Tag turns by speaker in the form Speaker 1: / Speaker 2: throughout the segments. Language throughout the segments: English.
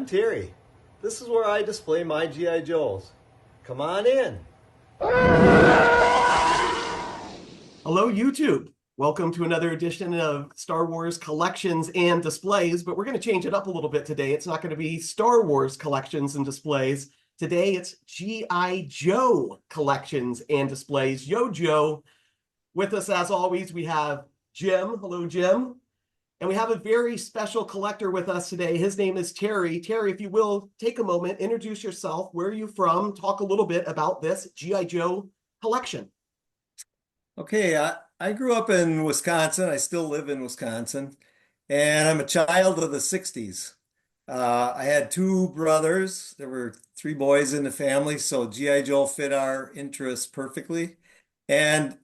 Speaker 1: I'm Terry. This is where I display my G.I. Joes. Come on in.
Speaker 2: Hello, YouTube. Welcome to another edition of Star Wars Collections and Displays, but we're going to change it up a little bit today. It's not going to be Star Wars Collections and Displays. Today, it's G.I. Joe Collections and Displays. Yo, Joe. With us, as always, we have Jim. Hello, Jim. And we have a very special collector with us today. His name is Terry. Terry, if you will, take a moment, introduce yourself. Where are you from? Talk a little bit about this G.I. Joe collection.
Speaker 3: Okay, I grew up in Wisconsin. I still live in Wisconsin, and I'm a child of the 60s. I had two brothers. There were three boys in the family, so G.I. Joe fit our interests perfectly. And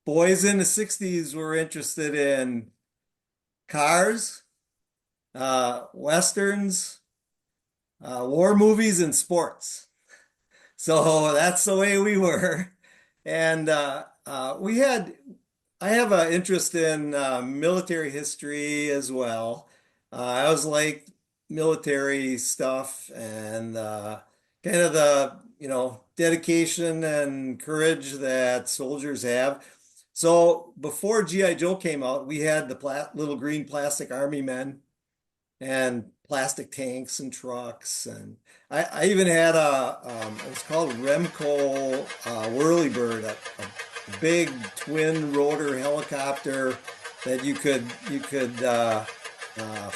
Speaker 3: boys in the 60s were interested in cars, westerns, war movies, and sports. So that's the way we were. And I have an interest in military history as well. I always like military stuff and kind of the, dedication and courage that soldiers have. So before G.I. Joe came out, we had the little green plastic army men and plastic tanks and trucks. And I even had it was called Remco Whirlybird, a big twin rotor helicopter that you could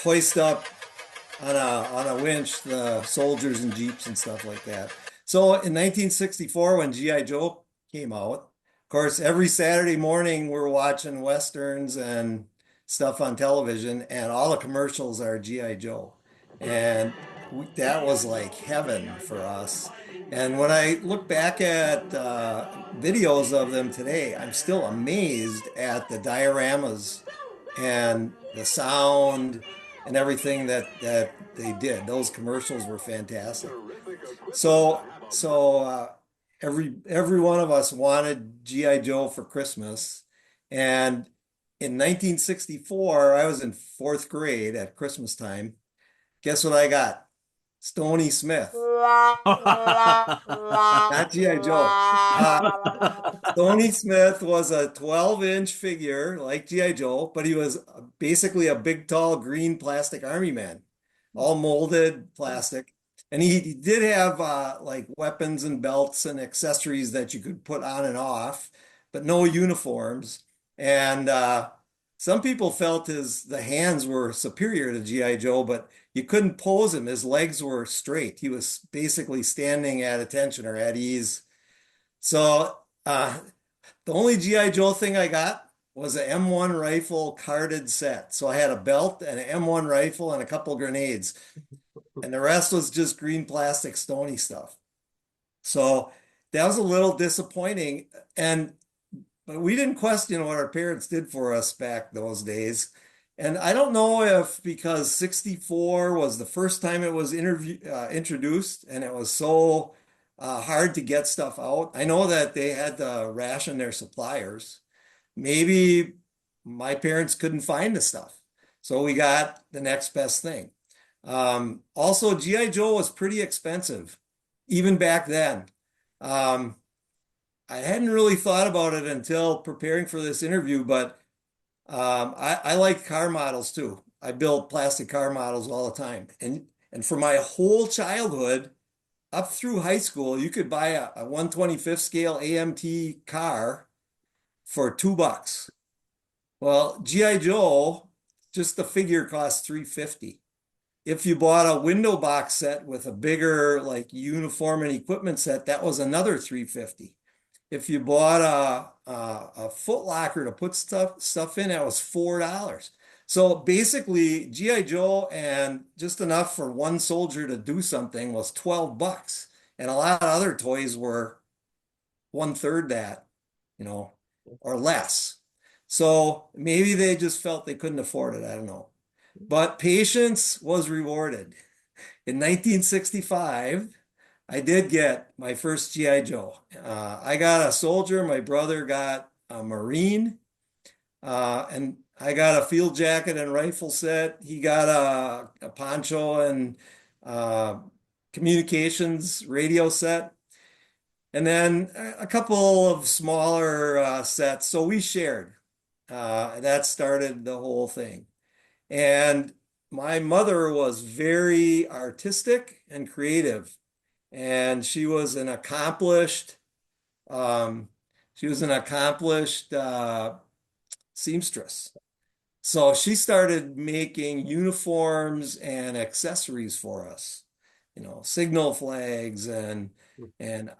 Speaker 3: hoist up on a winch, the soldiers and jeeps and stuff like that. So in 1964, when G.I. Joe came out, of course, every Saturday morning we're watching westerns and stuff on television, and all the commercials are G.I. Joe. And that was like heaven for us. And when I look back at videos of them today, I'm still amazed at the dioramas and the sound and everything that they did. Those commercials were fantastic. So every one of us wanted G.I. Joe for Christmas. And in 1964, I was in fourth grade at Christmas time. Guess what I got? Stony Smith. Not G.I. Joe. Stony Smith was a 12-inch figure like G.I. Joe, but he was basically a big, tall, green plastic army man, all molded plastic. And he did have like weapons and belts and accessories that you could put on and off, but no uniforms. And some people felt the hands were superior to G.I. Joe, but you couldn't pose him. His legs were straight. He was basically standing at attention or at ease. So the only G.I. Joe thing I got was an M1 rifle carded set. So I had a belt and an M1 rifle and a couple grenades. And the rest was just green plastic stony stuff. So that was a little disappointing. But we didn't question what our parents did for us back those days. And I don't know if because 64 was the first time it was introduced and it was so hard to get stuff out. I know that they had to ration their suppliers. Maybe my parents couldn't find the stuff. So we got the next best thing. Also, G.I. Joe was pretty expensive, even back then. I hadn't really thought about it until preparing for this interview, but I like car models too. I built plastic car models all the time. And for my whole childhood, up through high school, you could buy a 125th scale AMT car for $2. Well, G.I. Joe, just the figure cost $350. If you bought a window box set with a bigger like uniform and equipment set, that was another $350. If you bought a Foot Locker to put stuff in, that was $4. So basically, G.I. Joe and just enough for one soldier to do something was $12. And a lot of other toys were 1/3 that, or less. So maybe they just felt they couldn't afford it. I don't know. But patience was rewarded. In 1965, I did get my first G.I. Joe. I got a soldier, my brother got a Marine, and I got a field jacket and rifle set. He got a poncho and uh, communications radio set, and then a couple of smaller sets. So we shared. That started the whole thing. And my mother was very artistic and creative, and um, she was an accomplished seamstress. So she started making uniforms and accessories for us, signal flags and the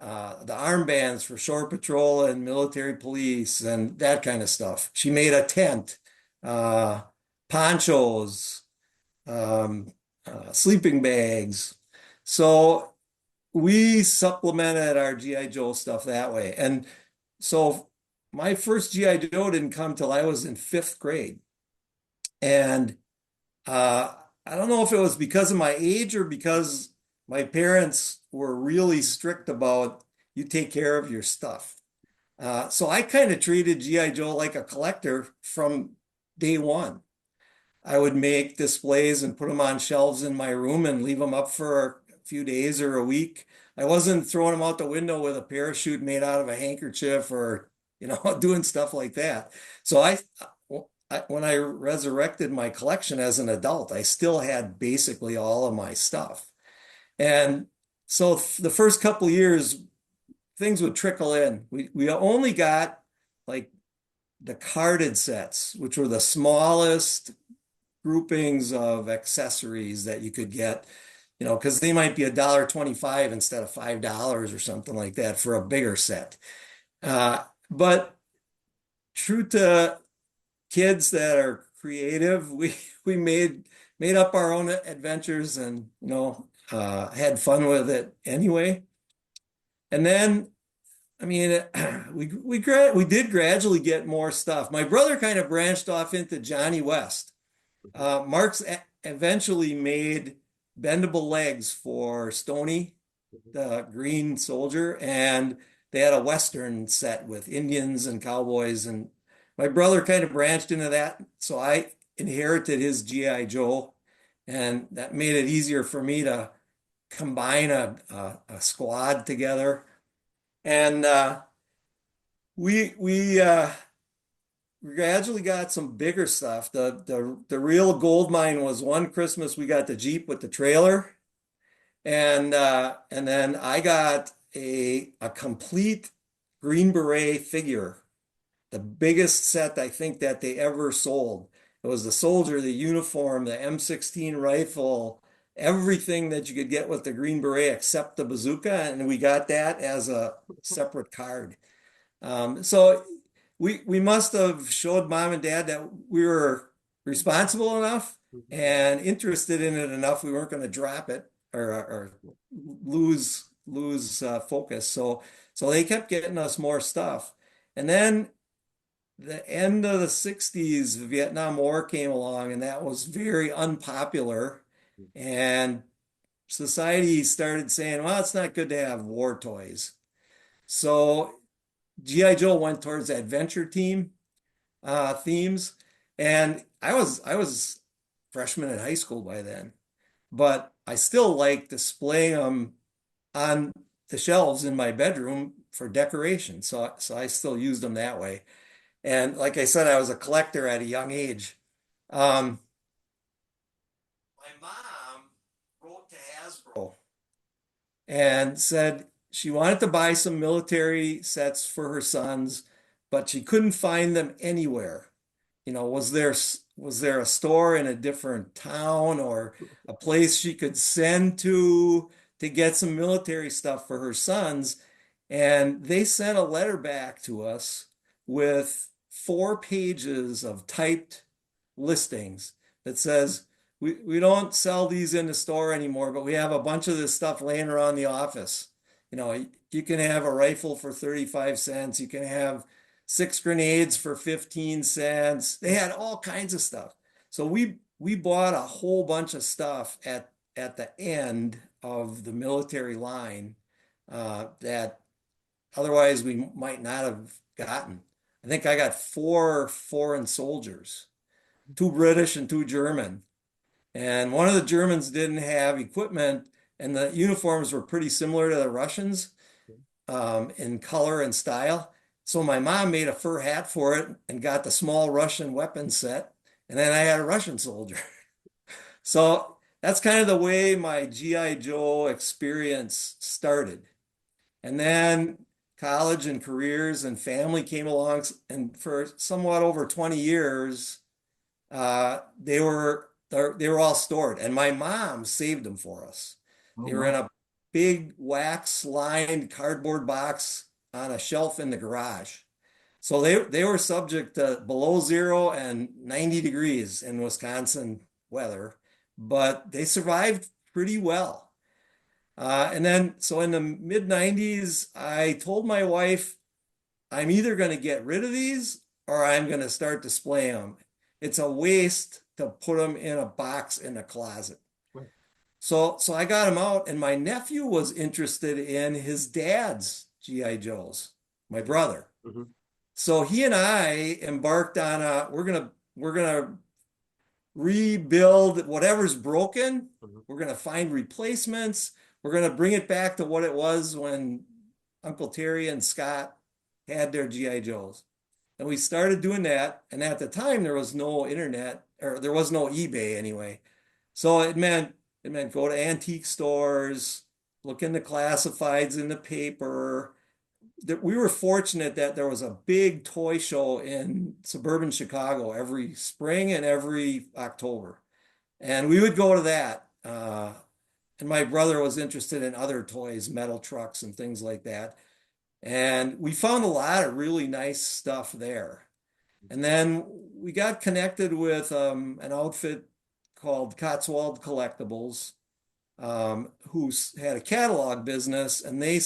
Speaker 3: armbands for shore patrol and military police and that kind of stuff. She made a tent, uh, ponchos, um, sleeping bags. So we supplemented our GI Joe stuff that way. And so my first GI Joe didn't come till I was in fifth grade. And uh, I don't know if it was because of my age or because my parents were really strict about you take care of your stuff. So I kind of treated GI Joe like a collector from day one. I would make displays and put them on shelves in my room and leave them up for a few days or a week. I wasn't throwing them out the window with a parachute made out of a handkerchief or, doing stuff like that. So when I resurrected my collection as an adult, I still had basically all of my stuff. And so the first couple of years, things would trickle in. We only got like the carded sets, which were the smallest groupings of accessories that you could get, because they might be $1.25 instead of $5 or something like that for a bigger set. But true to kids that are creative, we made up our own adventures and had fun with it anyway. And then, I mean, we did gradually get more stuff. My brother kind of branched off into Johnny West. Marx eventually made bendable legs for Stony, the green soldier, and they had a Western set with Indians and cowboys. And my brother kind of branched into that. So I inherited his G.I. Joe, and that made it easier for me to combine a squad together. And we gradually got some bigger stuff. The real gold mine was one Christmas we got the Jeep with the trailer, and then I got a complete Green Beret figure, the biggest set I think that they ever sold. It was the soldier, the uniform, the M16 rifle, everything that you could get with the Green Beret except the bazooka, and we got that as a separate card. So we must have showed mom and dad that we were responsible enough and interested in it enough. We weren't going to drop it or lose focus. So they kept getting us more stuff. And then the end of the 60s, the Vietnam War came along, and that was very unpopular. And society started saying, well, it's not good to have war toys. So G.I. Joe went towards adventure team themes. And I was freshman in high school by then, but I still like displaying them on the shelves in my bedroom for decoration. So I still used them that way. And like I said, I was a collector at a young age. My mom wrote to Hasbro and said she wanted to buy some military sets for her sons, but she couldn't find them anywhere. Was there a store in a different town or a place she could send to get some military stuff for her sons? And they sent a letter back to us with 4 pages of typed listings that says, we don't sell these in the store anymore, but we have a bunch of this stuff laying around the office. You can have a rifle for 35 cents. You can have 6 grenades for 15 cents. They had all kinds of stuff. So we bought a whole bunch of stuff at the end of the military line that otherwise we might not have gotten. I think I got 4 foreign soldiers, 2 British and 2 German. And one of the Germans didn't have equipment, and the uniforms were pretty similar to the Russians in color and style. So my mom made a fur hat for it and got the small Russian weapon set. And then I had a Russian soldier. So that's kind of the way my G.I. Joe experience started. And then college and careers and family came along, and for somewhat over 20 years, they were all stored, and my mom saved them for us.
Speaker 2: Oh,
Speaker 3: They were in
Speaker 2: wow.
Speaker 3: a big wax lined cardboard box on a shelf in the garage. So they were subject to below zero and 90 degrees in Wisconsin weather, but they survived pretty well. And then, so in the mid 90s, I told my wife, I'm either going to get rid of these or I'm going to start displaying them. It's a waste to put them in a box in a closet.
Speaker 2: Right.
Speaker 3: So I got them out, and my nephew was interested in his dad's G.I. Joes, my brother.
Speaker 2: Mm-hmm.
Speaker 3: So he and I embarked on we're gonna rebuild whatever's broken.
Speaker 2: Mm-hmm.
Speaker 3: We're gonna find replacements. We're gonna bring it back to what it was when Uncle Terry and Scott had their G.I. Joes. And we started doing that. And at the time, there was no internet, or there was no eBay anyway. So it meant go to antique stores, look in the classifieds in the paper. We were fortunate that there was a big toy show in suburban Chicago every spring and every October. And we would go to that. And my brother was interested in other toys, metal trucks and things like that. And we found a lot of really nice stuff there. And then we got connected with an outfit called Cotswold Collectibles, who had a catalog business, and they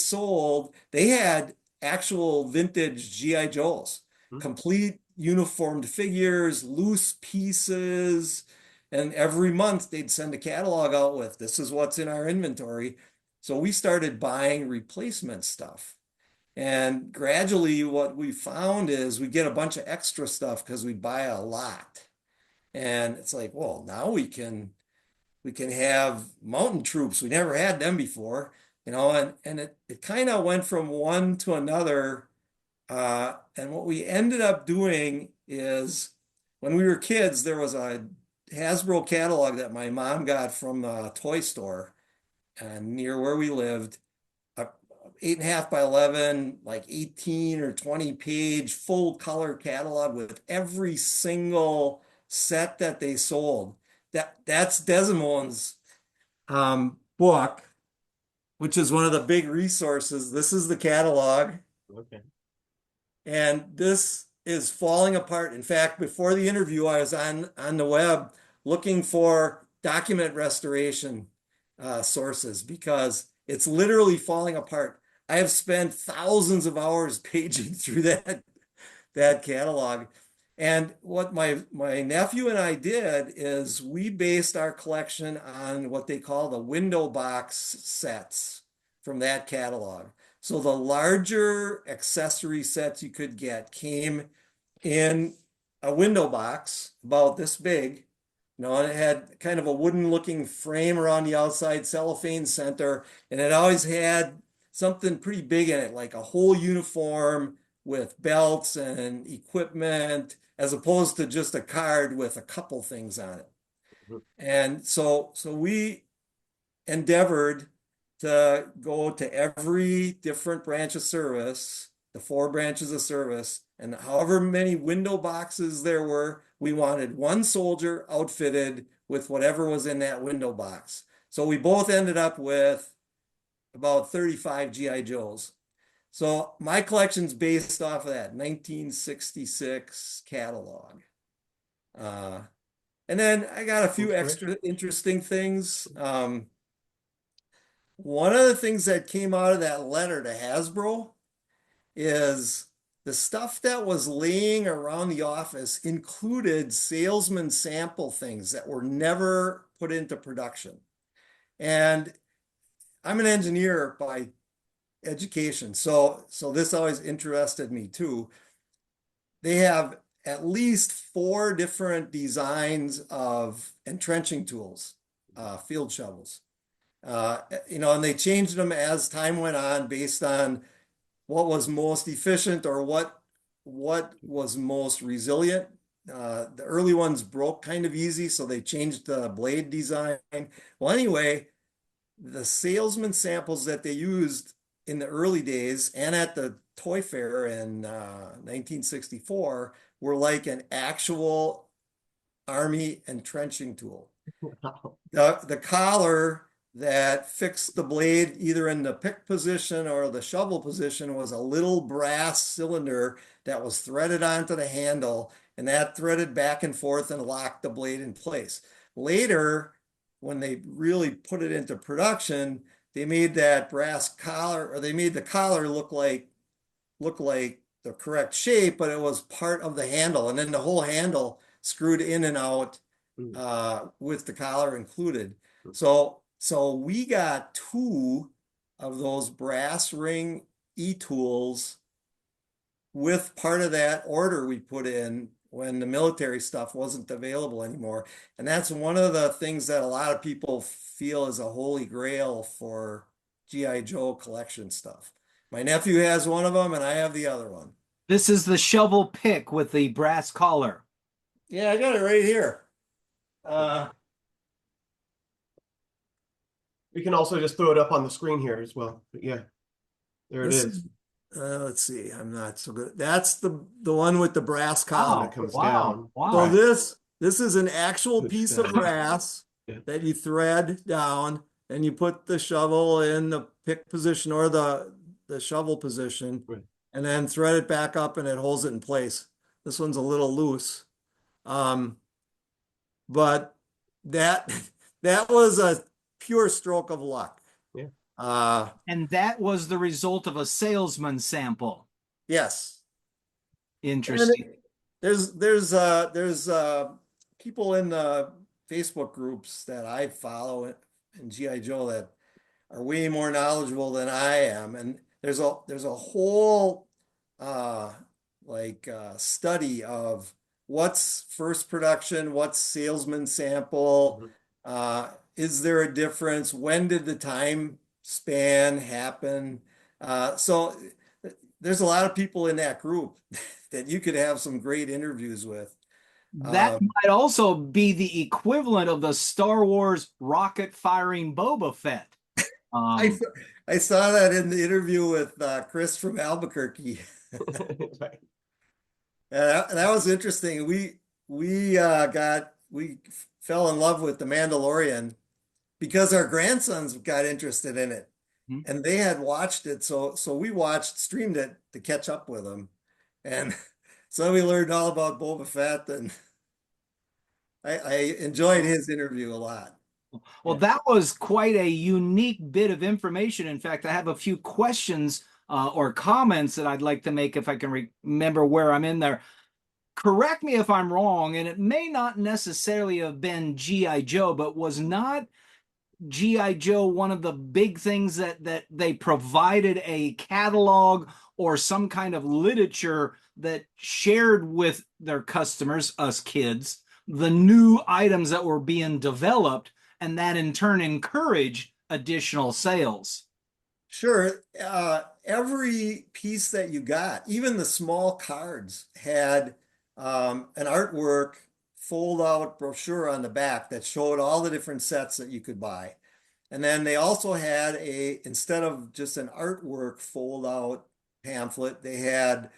Speaker 3: had actual vintage G.I. Joes, complete uniformed figures, loose pieces. And every month they'd send a catalog out with, this is what's in our inventory. So we started buying replacement stuff. And gradually, what we found is we get a bunch of extra stuff because we buy a lot. And it's like, well, now we can have mountain troops. We never had them before, and it kind of went from one to another. And what we ended up doing is when we were kids, there was a Hasbro catalog that my mom got from a toy store near where we lived. 8.5 by 11, like 18 or 20 page full color catalog with every single set that they sold. That's Desimo's book, which is one of the big resources. This is the catalog.
Speaker 2: Okay.
Speaker 3: And this is falling apart. In fact, before the interview, I was on the web looking for document restoration sources because it's literally falling apart. I have spent thousands of hours paging through that catalog. And what my nephew and I did is we based our collection on what they call the window box sets from that catalog. So the larger accessory sets you could get came in a window box about this big, and it had kind of a wooden looking frame around the outside, cellophane center, and it always had something pretty big in it, like a whole uniform with belts and equipment, as opposed to just a card with a couple things on it. And so we endeavored to go to every different branch of service, the 4 branches of service, and however many window boxes there were, we wanted one soldier outfitted with whatever was in that window box. So we both ended up with about 35 G.I. Joes. So my collection's based off of that 1966 catalog. And then I got a few extra interesting things. One of the things that came out of that letter to Hasbro is the stuff that was laying around the office included Salesman sample things that were never put into production. And I'm an engineer by education, so this always interested me too. They have at least 4 different designs of entrenching tools, field shovels. And they changed them as time went on based on what was most efficient or what was most resilient. The early ones broke kind of easy, so they changed the blade design. Well, anyway, the Salesman samples that they used in the early days and at the toy fair in 1964 were like an actual Army entrenching tool. The collar that fixed the blade either in the pick position or the shovel position was a little brass cylinder that was threaded onto the handle, and that threaded back and forth and locked the blade in place. Later, when they really put it into production, they made that brass collar, or they made the collar look like the correct shape, but it was part of the handle, and then the whole handle screwed in and out with the collar included. So we got 2 of those brass ring e-tools with part of that order we put in when the military stuff wasn't available anymore. And that's one of the things that a lot of people feel is a holy grail for G.I. Joe collection stuff. My nephew has one of them and I have the other one.
Speaker 4: This is the shovel pick with the brass collar.
Speaker 3: Yeah, I got it right here.
Speaker 2: We can also just throw it up on the screen here as well. But yeah, there it is.
Speaker 3: Let's see. I'm not so good. That's the one with the brass collar.
Speaker 2: That comes
Speaker 4: wow.
Speaker 2: down.
Speaker 4: Wow.
Speaker 3: So this is an actual piece of brass
Speaker 2: Yeah.
Speaker 3: that you thread down, and you put the shovel in the pick position or the shovel position,
Speaker 2: Right.
Speaker 3: and then thread it back up, and it holds it in place. This one's a little loose, but that was a pure stroke of luck.
Speaker 2: Yeah.
Speaker 4: And that was the result of a Salesman sample.
Speaker 3: Yes.
Speaker 4: Interesting.
Speaker 3: There's people in the Facebook groups that I follow in G.I. Joe that are way more knowledgeable than I am, and there's a whole study of what's first production, what's Salesman sample, is there a difference, when did the time span happen? So there's a lot of people in that group that you could have some great interviews with.
Speaker 4: That might also be the equivalent of the Star Wars rocket firing Boba Fett.
Speaker 3: I saw that in the interview with Chris from Albuquerque.
Speaker 2: Right.
Speaker 3: That was interesting. We fell in love with The Mandalorian because our grandsons got interested in it, and they had watched it. So we streamed it to catch up with them, and so we learned all about Boba Fett, and I enjoyed his interview a lot.
Speaker 4: Well, that was quite a unique bit of information. In fact, I have a few questions or comments that I'd like to make if I can remember where I'm in there. Correct me if I'm wrong, and it may not necessarily have been G.I. Joe, but was not G.I. Joe one of the big things that they provided a catalog or some kind of literature that shared with their customers, us kids, the new items that were being developed, and that in turn encouraged additional sales?
Speaker 3: Sure. Every piece that you got, even the small cards, had an artwork fold-out brochure on the back that showed all the different sets that you could buy. And then they also had instead of just an artwork fold-out pamphlet, they had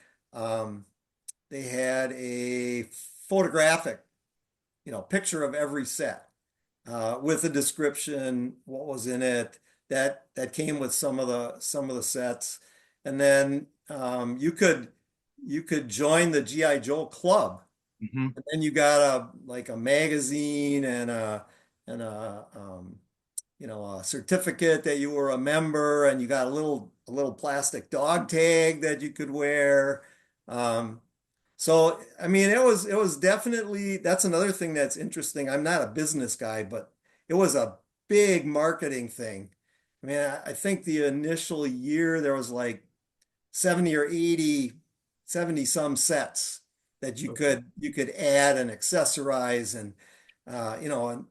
Speaker 3: a photographic, picture of every set with a description, what was in it, that came with some of the sets. And then you could join the G.I. Joe club. And then you got a magazine and a certificate that you were a member, and you got a little plastic dog tag that you could wear. So I mean, it was definitely, that's another thing that's interesting. I'm not a business guy, but it was a big marketing thing. I mean, I think the initial year there was like 70 or 80, 70 some sets that you could add and accessorize, and and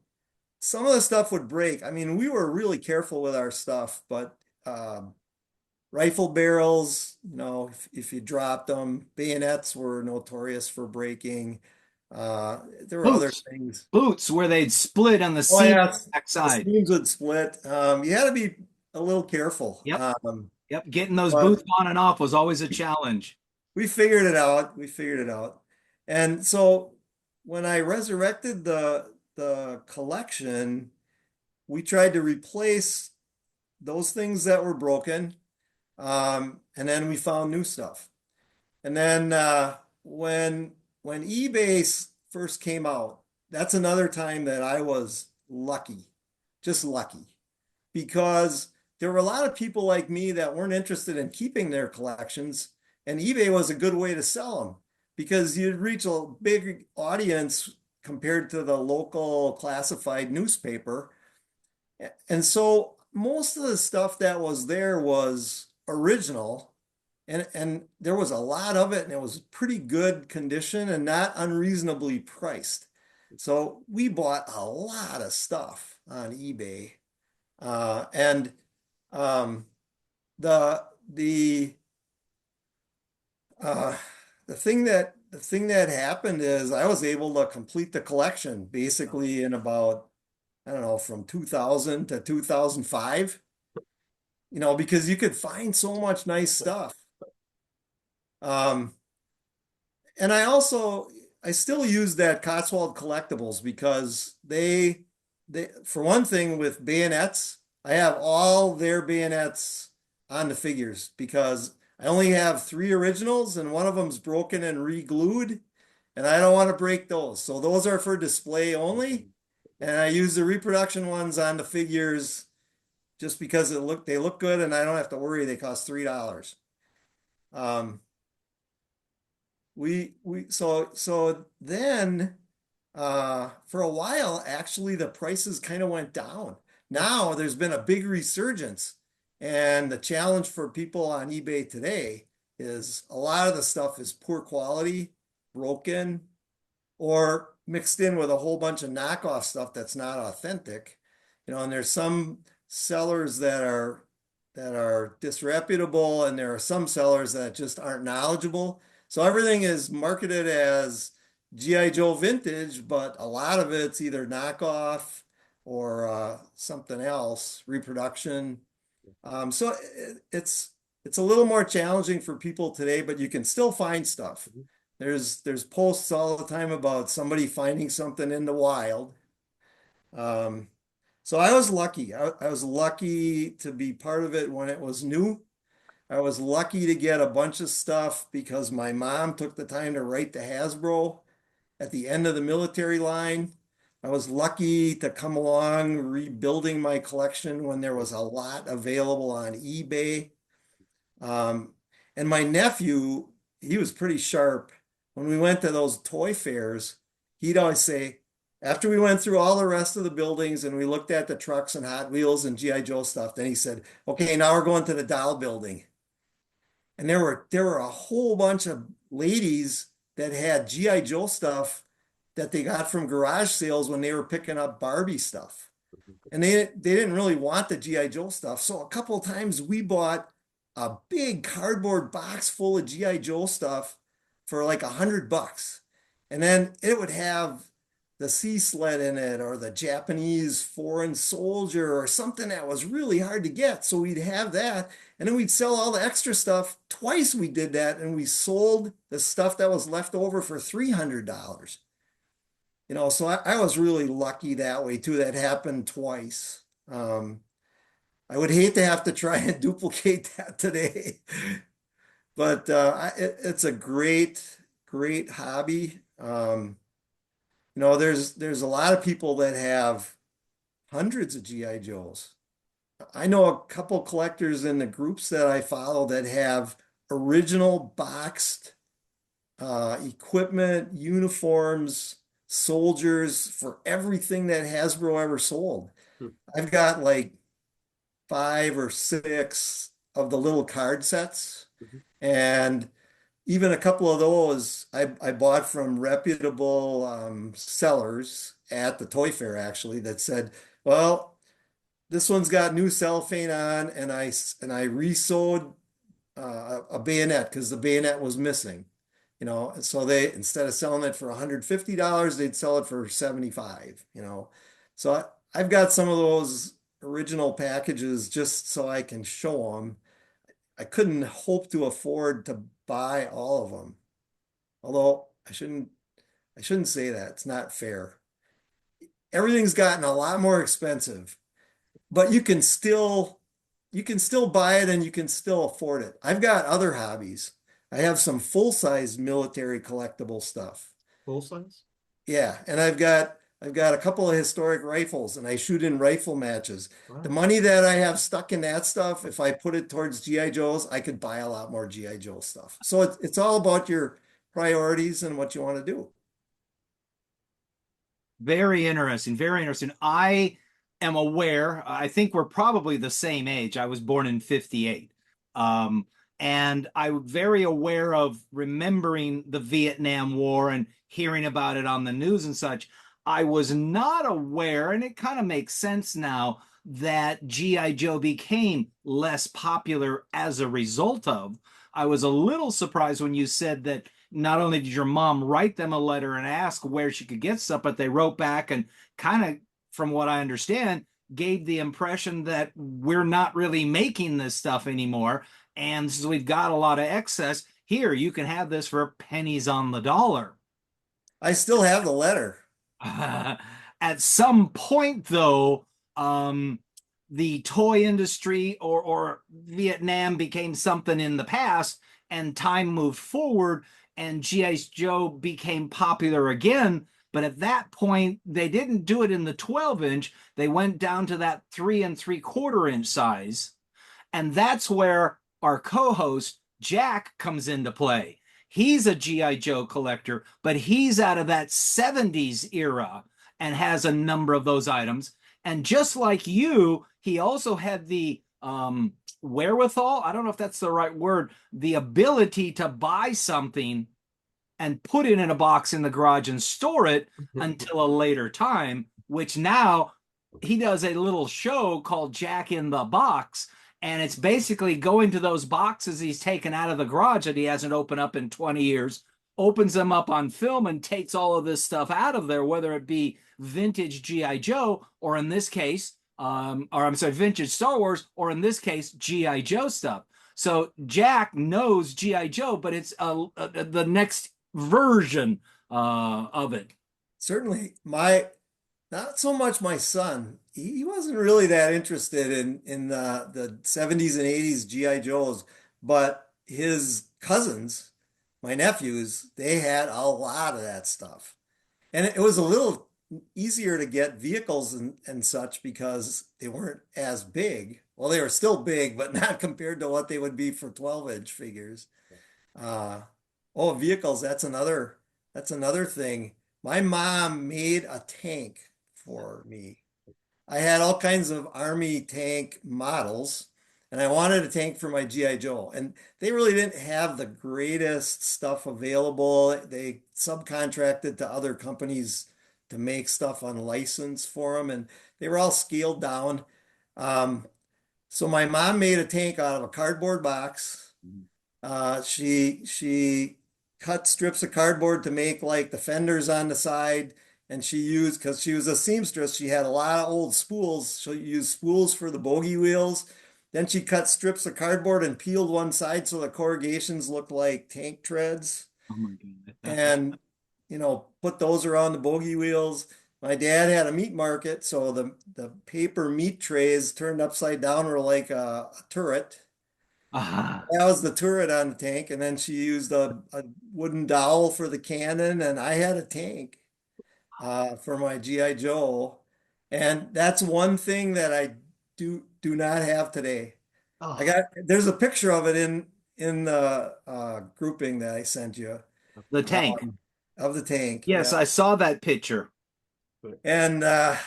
Speaker 3: some of the stuff would break. I mean, we were really careful with our stuff, but rifle barrels, if you dropped them, bayonets were notorious for breaking. There were other things.
Speaker 4: Boots where they'd split on the
Speaker 3: Oh
Speaker 4: seam
Speaker 3: yes, the
Speaker 4: backside.
Speaker 3: seams would split. You had to be a little careful.
Speaker 4: Yep. Yep. Getting those boots on and off was always a challenge.
Speaker 3: We figured it out. And so when I resurrected the collection, we tried to replace those things that were broken. And then we found new stuff. And then when eBay first came out, that's another time that I was lucky, just lucky, because there were a lot of people like me that weren't interested in keeping their collections, and eBay was a good way to sell them because you'd reach a big audience compared to the local classified newspaper. And so most of the stuff that was there was original, and there was a lot of it, and it was pretty good condition and not unreasonably priced. So we bought a lot of stuff on eBay. And the thing that happened is I was able to complete the collection basically in about, I don't know, from 2000 to 2005, because you could find so much nice stuff. And I still use that Cotswold Collectibles because they, for one thing, with bayonets, I have all their bayonets on the figures because I only have 3 originals and one of them's broken and re-glued, and I don't want to break those. So those are for display only. And I use the reproduction ones on the figures just because they look good and I don't have to worry they cost $3. So then for a while, actually, the prices kind of went down. Now there's been a big resurgence, and the challenge for people on eBay today is a lot of the stuff is poor quality, broken, or mixed in with a whole bunch of knockoff stuff that's not authentic. And there's some sellers that are disreputable, and there are some sellers that just aren't knowledgeable. So everything is marketed as G.I. Joe vintage, but a lot of it's either knockoff or something else, reproduction. So it's a little more challenging for people today, but you can still find stuff. There's posts all the time about somebody finding something in the wild. So I was lucky. I was lucky to be part of it when it was new. I was lucky to get a bunch of stuff because my mom took the time to write to Hasbro at the end of the military line. I was lucky to come along rebuilding my collection when there was a lot available on eBay. And my nephew, he was pretty sharp. When we went to those toy fairs, he'd always say, after we went through all the rest of the buildings and we looked at the trucks and Hot Wheels and G.I. Joe stuff, then he said, okay, now we're going to the doll building. And there were a whole bunch of ladies that had G.I. Joe stuff that they got from garage sales when they were picking up Barbie stuff. And they didn't really want the G.I. Joe stuff. So a couple of times we bought a big cardboard box full of G.I. Joe stuff for like $100. And then it would have the sea sled in it or the Japanese foreign soldier or something that was really hard to get. So we'd have that, and then we'd sell all the extra stuff. Twice we did that, and we sold the stuff that was left over for $300. So I was really lucky that way too. That happened twice. I would hate to have to try and duplicate that today, but it's a great hobby. There's a lot of people that have hundreds of G.I. Joes. I know a couple collectors in the groups that I follow that have original boxed equipment, uniforms, soldiers for everything that Hasbro ever sold. I've got like 5 or 6 of the little card sets, and even a couple of those I bought from reputable sellers at the toy fair actually that said, well, this one's got new cellophane on, and I resewed a bayonet because the bayonet was missing. And so they, instead of selling it for $150, they'd sell it for 75. So I've got some of those original packages just so I can show them. I couldn't hope to afford to buy all of them. Although I shouldn't say that. It's not fair. Everything's gotten a lot more expensive, but you can still buy it and you can still afford it. I've got other hobbies. I have some full-size military collectible stuff.
Speaker 2: Full size?
Speaker 3: Yeah, and I've got a couple of historic rifles and I shoot in rifle matches. The
Speaker 2: Wow.
Speaker 3: money that I have stuck in that stuff, if I put it towards GI Joes, I could buy a lot more GI Joe stuff. So it's all about your priorities and what you want to do.
Speaker 4: Very interesting. Very interesting. I am aware, I think we're probably the same age. I was born in 58. Um, and I'm very aware of remembering the Vietnam War and hearing about it on the news and such. I was not aware, and it kind of makes sense now, that G.I. Joe became less popular as a result of. I was a little surprised when you said that not only did your mom write them a letter and ask where she could get stuff, but they wrote back and kind of, from what I understand, gave the impression that we're not really making this stuff anymore. And since we've got a lot of excess, here, you can have this for pennies on the dollar.
Speaker 3: I still have the letter.
Speaker 4: At some point, though, um, the toy industry or Vietnam became something in the past, and time moved forward, and G.I. Joe became popular again. But at that point, they didn't do it in the 12-inch. They went down to that 3 3/4 inch size. And that's where our co-host Jack comes into play. He's a G.I. Joe collector, but he's out of that 70s era and has a number of those items. And just like you, he also had the wherewithal, I don't know if that's the right word, the ability to buy something and put it in a box in the garage and store it until a later time, which now he does a little show called Jack in the Box. And it's basically going to those boxes he's taken out of the garage that he hasn't opened up in 20 years, opens them up on film and takes all of this stuff out of there, whether it be vintage G.I. Joe, or in this case, or I'm sorry, vintage Star Wars, or in this case, G.I. Joe stuff. So Jack knows G.I. Joe, but it's the next version of it.
Speaker 3: Certainly, not so much my son. He wasn't really that interested in the 70s and 80s GI Joes, but his cousins, my nephews, they had a lot of that stuff. And it was a little easier to get vehicles and such because they weren't as big. Well, they were still big, but not compared to what they would be for 12-inch figures. Uh, oh, vehicles, that's another thing. My mom made a tank for me. I had all kinds of Army tank models, and I wanted a tank for my GI Joe. And they really didn't have the greatest stuff available. They subcontracted to other companies to make stuff on license for them, and they were all scaled down. Um, so my mom made a tank out of a cardboard box. She cut strips of cardboard to make like the fenders on the side, and she used, because she was a seamstress, she had a lot of old spools. She used spools for the bogey wheels. Then she cut strips of cardboard and peeled one side so the corrugations looked like tank treads,
Speaker 4: Oh my God.
Speaker 3: and put those around the bogey wheels. My dad had a meat market, so the paper meat trays turned upside down were like a turret.
Speaker 4: Ah,
Speaker 3: That was the turret on the tank, and then she used a wooden dowel for the cannon, and I had a tank for my GI Joe, and that's one thing that I do not have today.
Speaker 2: Oh,
Speaker 3: There's a picture of it in the grouping that I sent you
Speaker 4: the tank.
Speaker 3: of the tank.
Speaker 4: Yes,
Speaker 3: Yeah,
Speaker 4: I saw that picture.
Speaker 3: and I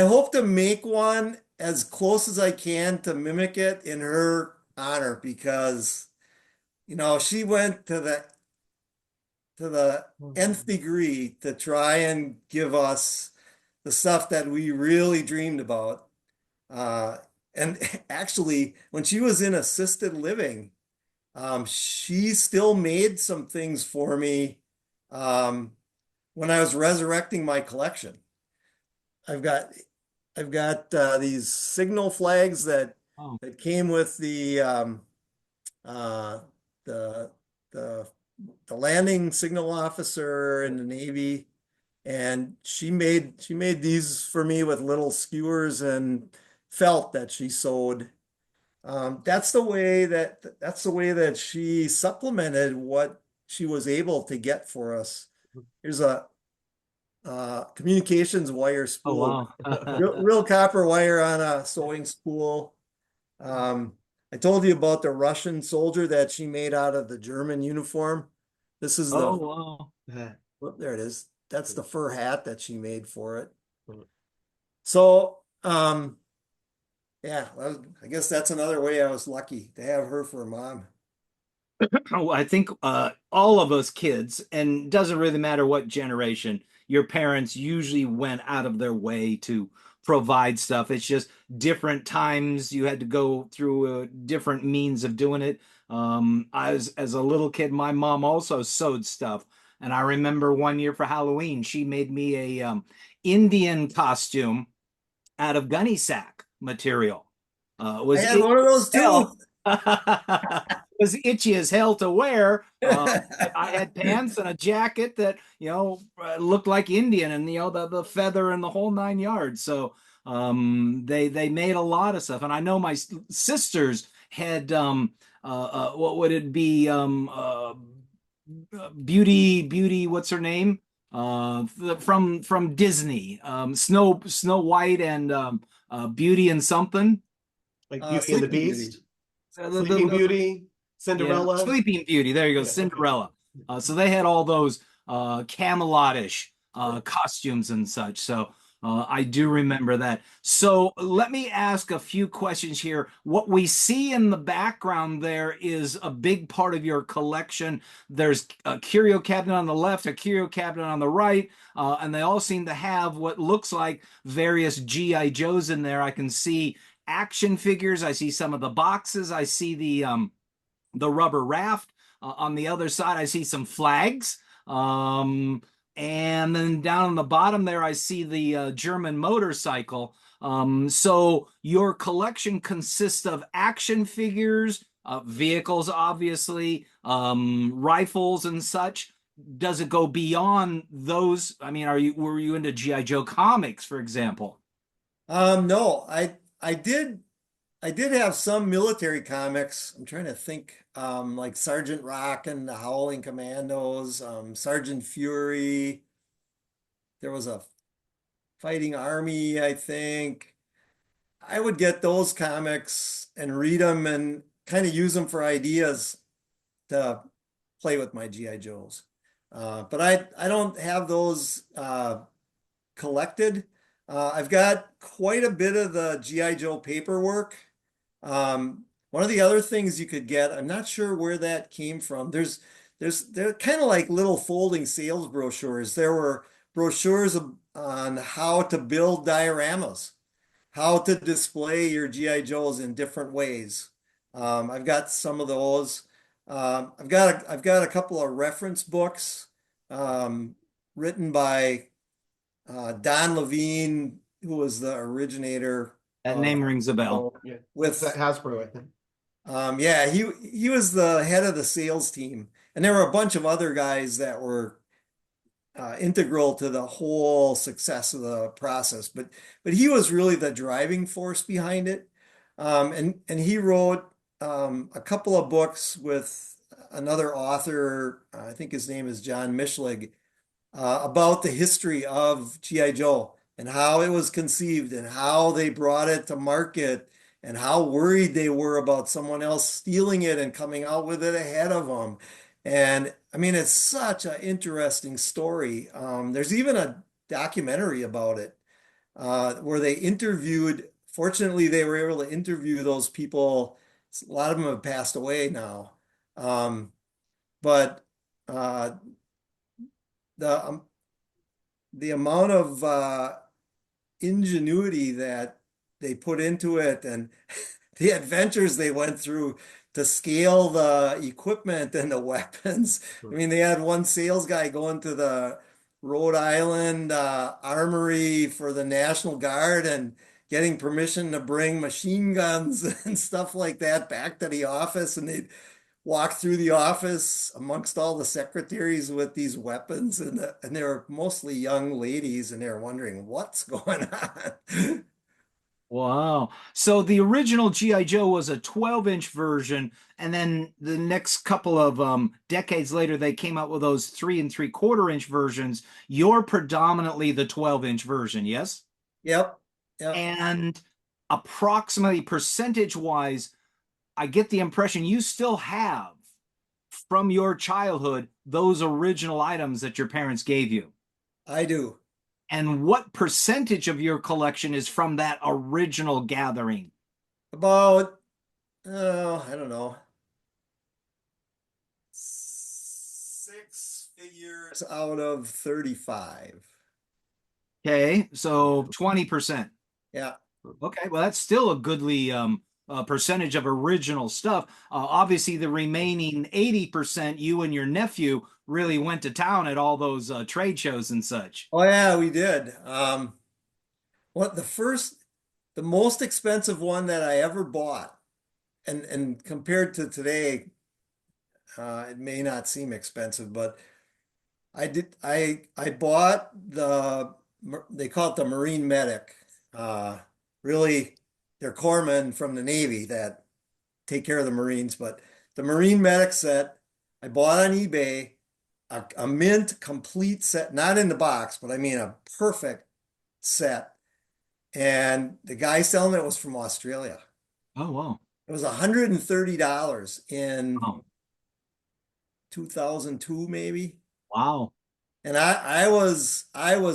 Speaker 3: hope to make one as close as I can to mimic it in her honor because she went to the nth degree to try and give us the stuff that we really dreamed about. And actually, when she was in assisted living, she still made some things for me when I was resurrecting my collection. I've got these signal flags that
Speaker 4: Oh.
Speaker 3: that came with uh, the the the landing signal officer in the Navy, and she made these for me with little skewers and felt that she sewed. That's the way that she supplemented what she was able to get for us. Here's a communications wire
Speaker 4: Oh,
Speaker 3: spool,
Speaker 4: wow.
Speaker 3: real copper wire on a sewing spool. I told you about the Russian soldier that she made out of the German uniform. This is
Speaker 4: Oh,
Speaker 3: the,
Speaker 4: wow.
Speaker 3: oh, there it is. That's the fur hat that she made for it. So, yeah, I guess that's another way I was lucky to have her for a mom.
Speaker 4: Oh, I think all of us kids, and doesn't really matter what generation, your parents usually went out of their way to provide stuff. It's just different times you had to go through different means of doing it. As a little kid, my mom also sewed stuff, and I remember one year for Halloween, she made me a Indian costume out of gunny sack material. It
Speaker 3: I
Speaker 4: was
Speaker 3: had one of those too.
Speaker 4: hell. Was itchy as hell to wear. I had pants and a jacket that looked like Indian, and the feather and the whole 9 yards. So they made a lot of stuff, and I know my sisters had what would it be beauty what's her name from Disney, Snow White and Beauty and something.
Speaker 2: Like Beauty and the
Speaker 3: Sleeping Beauty.
Speaker 2: Beast,
Speaker 4: The,
Speaker 2: Sleeping
Speaker 4: the,
Speaker 2: Beauty, Cinderella.
Speaker 4: Sleeping Beauty. There you go,
Speaker 2: Yeah, okay.
Speaker 4: Cinderella. So they had all those Camelot-ish costumes and such. So I do remember that. So let me ask a few questions here. What we see in the background there is a big part of your collection. There's a curio cabinet on the left, a curio cabinet on the right, and they all seem to have what looks like various G.I. Joes in there. I can see action figures. I see some of the boxes. I see the rubber raft. On the other side, I see some flags. And then down on the bottom there, I see the German motorcycle. So your collection consists of action figures, vehicles, obviously, rifles and such. Does it go beyond those? I mean, were you into G.I. Joe comics, for example?
Speaker 3: No, I did have some military comics. I'm trying to think, like Sergeant Rock and the Howling Commandos, Sergeant Fury. There was a Fighting Army, I think. I would get those comics and read them and kind of use them for ideas to play with my GI Joes. But I don't have those collected. I've got quite a bit of the GI Joe paperwork. One of the other things you could get, I'm not sure where that came from. They're kind of like little folding sales brochures. There were brochures on how to build dioramas, how to display your GI Joes in different ways. I've got some of those. I've got a couple of reference books written by Don Levine, who was the originator.
Speaker 4: That name rings a bell.
Speaker 2: Yeah,
Speaker 3: With
Speaker 2: that's Hasbro, I think.
Speaker 3: Yeah, he was the head of the sales team, and there were a bunch of other guys that were integral to the whole success of the process. But he was really the driving force behind it. And he wrote a couple of books with another author. I think his name is John Mishlig, about the history of GI Joe and how it was conceived and how they brought it to market and how worried they were about someone else stealing it and coming out with it ahead of them. And I mean, it's such an interesting story. There's even a documentary about it where they interviewed, fortunately, they were able to interview those people. A lot of them have passed away now. But the the amount of ingenuity that they put into it and the adventures they went through to scale the equipment and the weapons. I mean, they had one sales guy going to the Rhode Island Armory for the National Guard and getting permission to bring machine guns and stuff like that back to the office. And they'd walk through the office amongst all the secretaries with these weapons. And they were mostly young ladies and they were wondering what's going on.
Speaker 4: Wow. So the original G.I. Joe was a 12-inch version, and then the next couple of decades later, they came out with those 3 3/4 inch versions. You're predominantly the 12-inch version, yes?
Speaker 3: Yep. Yep.
Speaker 4: And approximately percentage-wise, I get the impression you still have from your childhood those original items that your parents gave you.
Speaker 3: I do.
Speaker 4: And what percentage of your collection is from that original gathering?
Speaker 3: About, oh, I don't know, 6 figures out of 35.
Speaker 4: Okay, so 20%.
Speaker 3: Yeah.
Speaker 4: Okay, well, that's still a goodly percentage of original stuff. Obviously, the remaining 80%, you and your nephew really went to town at all those trade shows and such.
Speaker 3: Oh yeah, we did. What the most expensive one that I ever bought, and compared to today, it may not seem expensive, but I bought they call it the Marine Medic. Really, they're corpsmen from the Navy that take care of the Marines, but the Marine Medic set I bought on eBay, a mint complete set, not in the box, but I mean a perfect set. And the guy selling it was from Australia.
Speaker 4: Oh, wow.
Speaker 3: It was $130 in
Speaker 4: Wow.
Speaker 3: 2002, maybe.
Speaker 4: Wow.
Speaker 3: And I was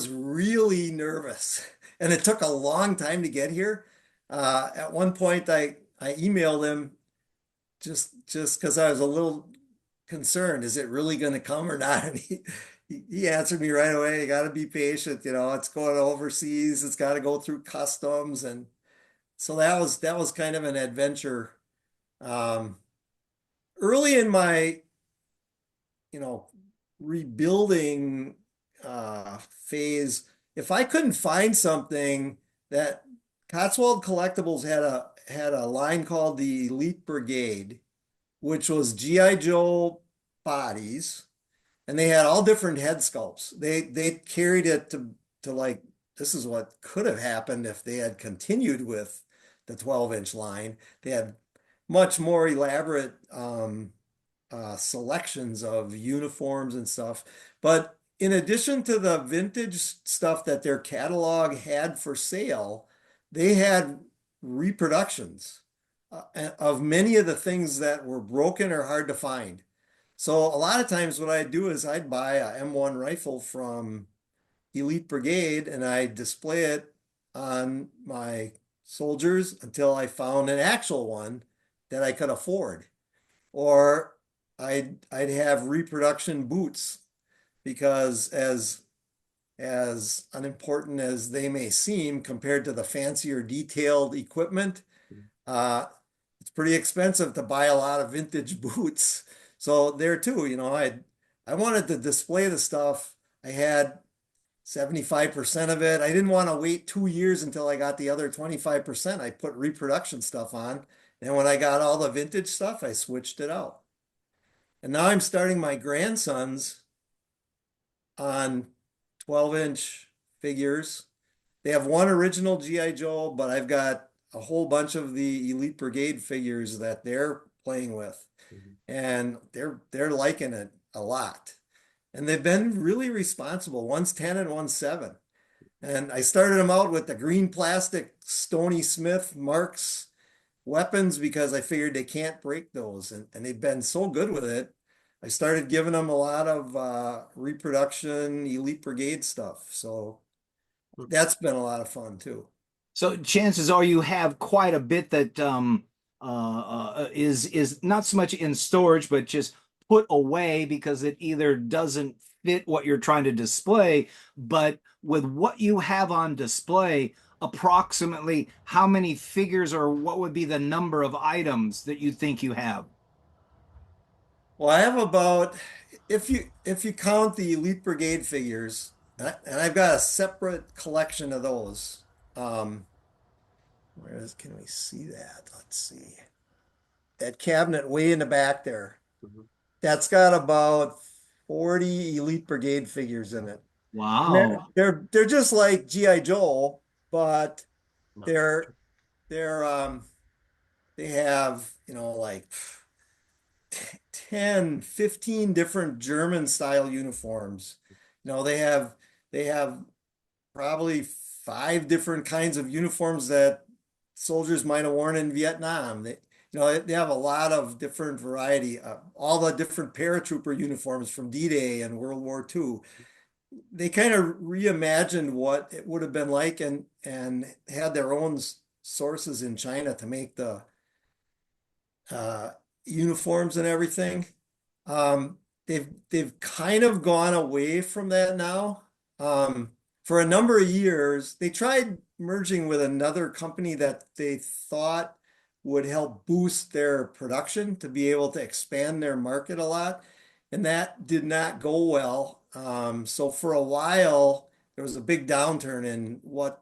Speaker 3: really nervous, and it took a long time to get here. At one point, I emailed him just because I was a little concerned. Is it really going to come or not? And he answered me right away. You got to be patient. You know, it's going overseas. It's got to go through customs, and so that was kind of an adventure. Early in my, rebuilding phase, if I couldn't find something that Cotswold Collectibles had a line called the Elite Brigade, which was G.I. Joe bodies, and they had all different head sculpts. They carried it to like, this is what could have happened if they had continued with the 12-inch line. They had much more elaborate selections of uniforms and stuff. But in addition to the vintage stuff that their catalog had for sale, they had reproductions of many of the things that were broken or hard to find. So a lot of times what I'd do is I'd buy a M1 rifle from Elite Brigade and I'd display it on my soldiers until I found an actual one that I could afford. Or I'd have reproduction boots, because as unimportant as they may seem compared to the fancier detailed equipment, it's pretty expensive to buy a lot of vintage boots. So there too, I wanted to display the stuff. I had 75% of it. I didn't want to wait 2 years until I got the other 25%. I put reproduction stuff on. And when I got all the vintage stuff, I switched it out. And now I'm starting my grandsons on 12-inch figures. They have one original G.I. Joe, but I've got a whole bunch of the Elite Brigade figures that they're playing with. And they're liking it a lot. And they've been really responsible. One's 10 and one's 7. And I started them out with the green plastic Stony Smith Marks weapons because I figured they can't break those. And they've been so good with it. I started giving them a lot of reproduction Elite Brigade stuff. So that's been a lot of fun too.
Speaker 4: So chances are you have quite a bit that is not so much in storage, but just put away because it either doesn't fit what you're trying to display. But with what you have on display, approximately how many figures or what would be the number of items that you think you have?
Speaker 3: Well, I have about, if you count the Elite Brigade figures, and I've got a separate collection of those. Um, can we see that? Let's see. That cabinet way in the back there.
Speaker 2: Mhm.
Speaker 3: That's got about 40 Elite Brigade figures in it. And
Speaker 4: Wow.
Speaker 3: they're just like G.I. Joe, but
Speaker 2: No.
Speaker 3: they're they're they have, like 10, 15 different German style uniforms. They have probably 5 different kinds of uniforms that soldiers might have worn in Vietnam. They have a lot of different variety, all the different paratrooper uniforms from D-Day and World War II. They kind of reimagined what it would have been like and had their own sources in China to make the uh, uniforms and everything. They've kind of gone away from that now. For a number of years, they tried merging with another company that they thought would help boost their production to be able to expand their market a lot, and that did not go well. So for a while, there was a big downturn in what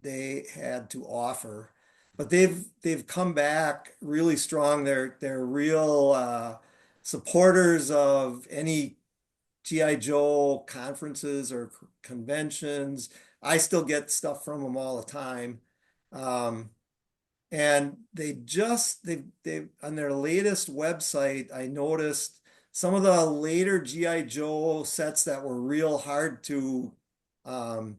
Speaker 3: they had to offer. But they've come back really strong. They're real supporters of any GI Joe conferences or conventions. I still get stuff from them all the time. Um, and they on their latest website, I noticed some of the later GI Joe sets that were real um,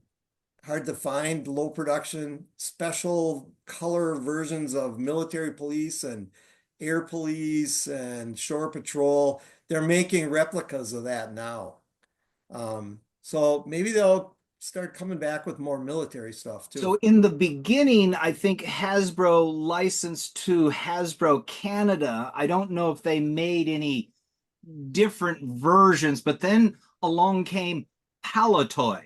Speaker 3: hard to find, low production, special color versions of military police and air police and shore patrol. They're making replicas of that now. So maybe they'll start coming back with more military stuff
Speaker 4: So
Speaker 3: too.
Speaker 4: in the beginning, I think Hasbro licensed to Hasbro Canada. I don't know if they made any different versions, but then along came Palatoy.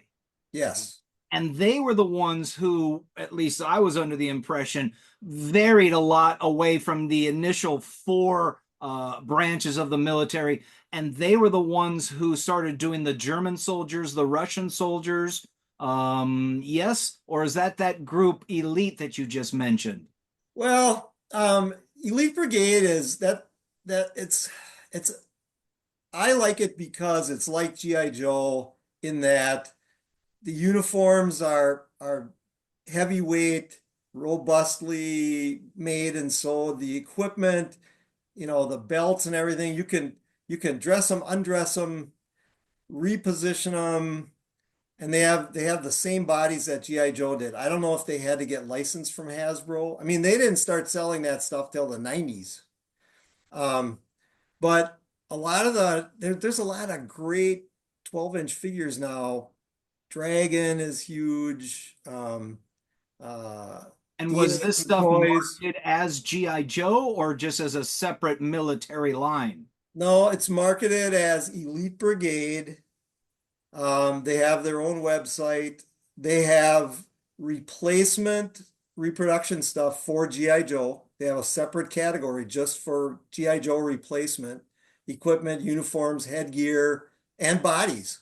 Speaker 3: Yes.
Speaker 4: And they were the ones who, at least I was under the impression, varied a lot away from the initial four branches of the military. And they were the ones who started doing the German soldiers, the Russian soldiers. Yes, or is that group Elite that you just mentioned?
Speaker 3: Well, Elite Brigade is that it's I like it because it's like GI Joe in that the uniforms are heavyweight, robustly made and sewed. The equipment, the belts and everything, you can dress them, undress them, reposition them, and they have the same bodies that GI Joe did. I don't know if they had to get licensed from Hasbro. I mean, they didn't start selling that stuff till the 90s. Um, but there's a lot of great 12-inch figures now. Dragon is huge. Uh,
Speaker 4: And was
Speaker 3: Demon
Speaker 4: this stuff
Speaker 3: Toys.
Speaker 4: marketed as G.I. Joe or just as a separate military line?
Speaker 3: No, it's marketed as Elite Brigade. They have their own website. They have replacement reproduction stuff for GI Joe. They have a separate category just for GI Joe replacement equipment, uniforms, headgear, and bodies.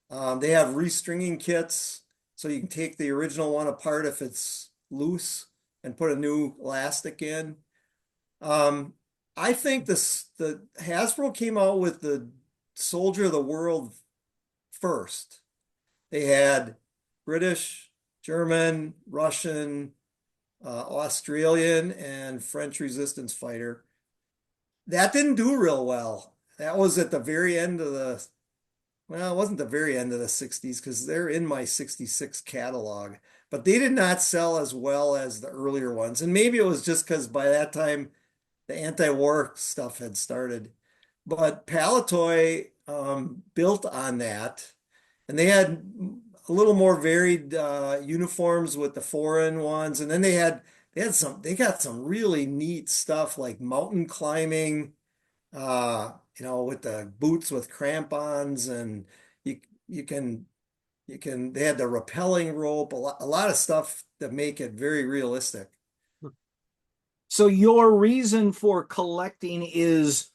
Speaker 3: They have restringing kits, so you can take the original one apart if it's loose and put a new elastic in. Um, I think the Hasbro came out with the Soldier of the World first. They had British, German, Russian, Australian, and French resistance fighter. That didn't do real well. That was at the very end of well, it wasn't the very end of the 60s because they're in my 66 catalog, but they did not sell as well as the earlier ones. And maybe it was just because by that time the anti-war stuff had started. But Palatoy built on that, and they had a little more varied uniforms with the foreign ones, and then they they got some really neat stuff like mountain climbing, with the boots with crampons, and you you can they had the rappelling rope, a lot of stuff that make it very realistic.
Speaker 4: So your reason for collecting is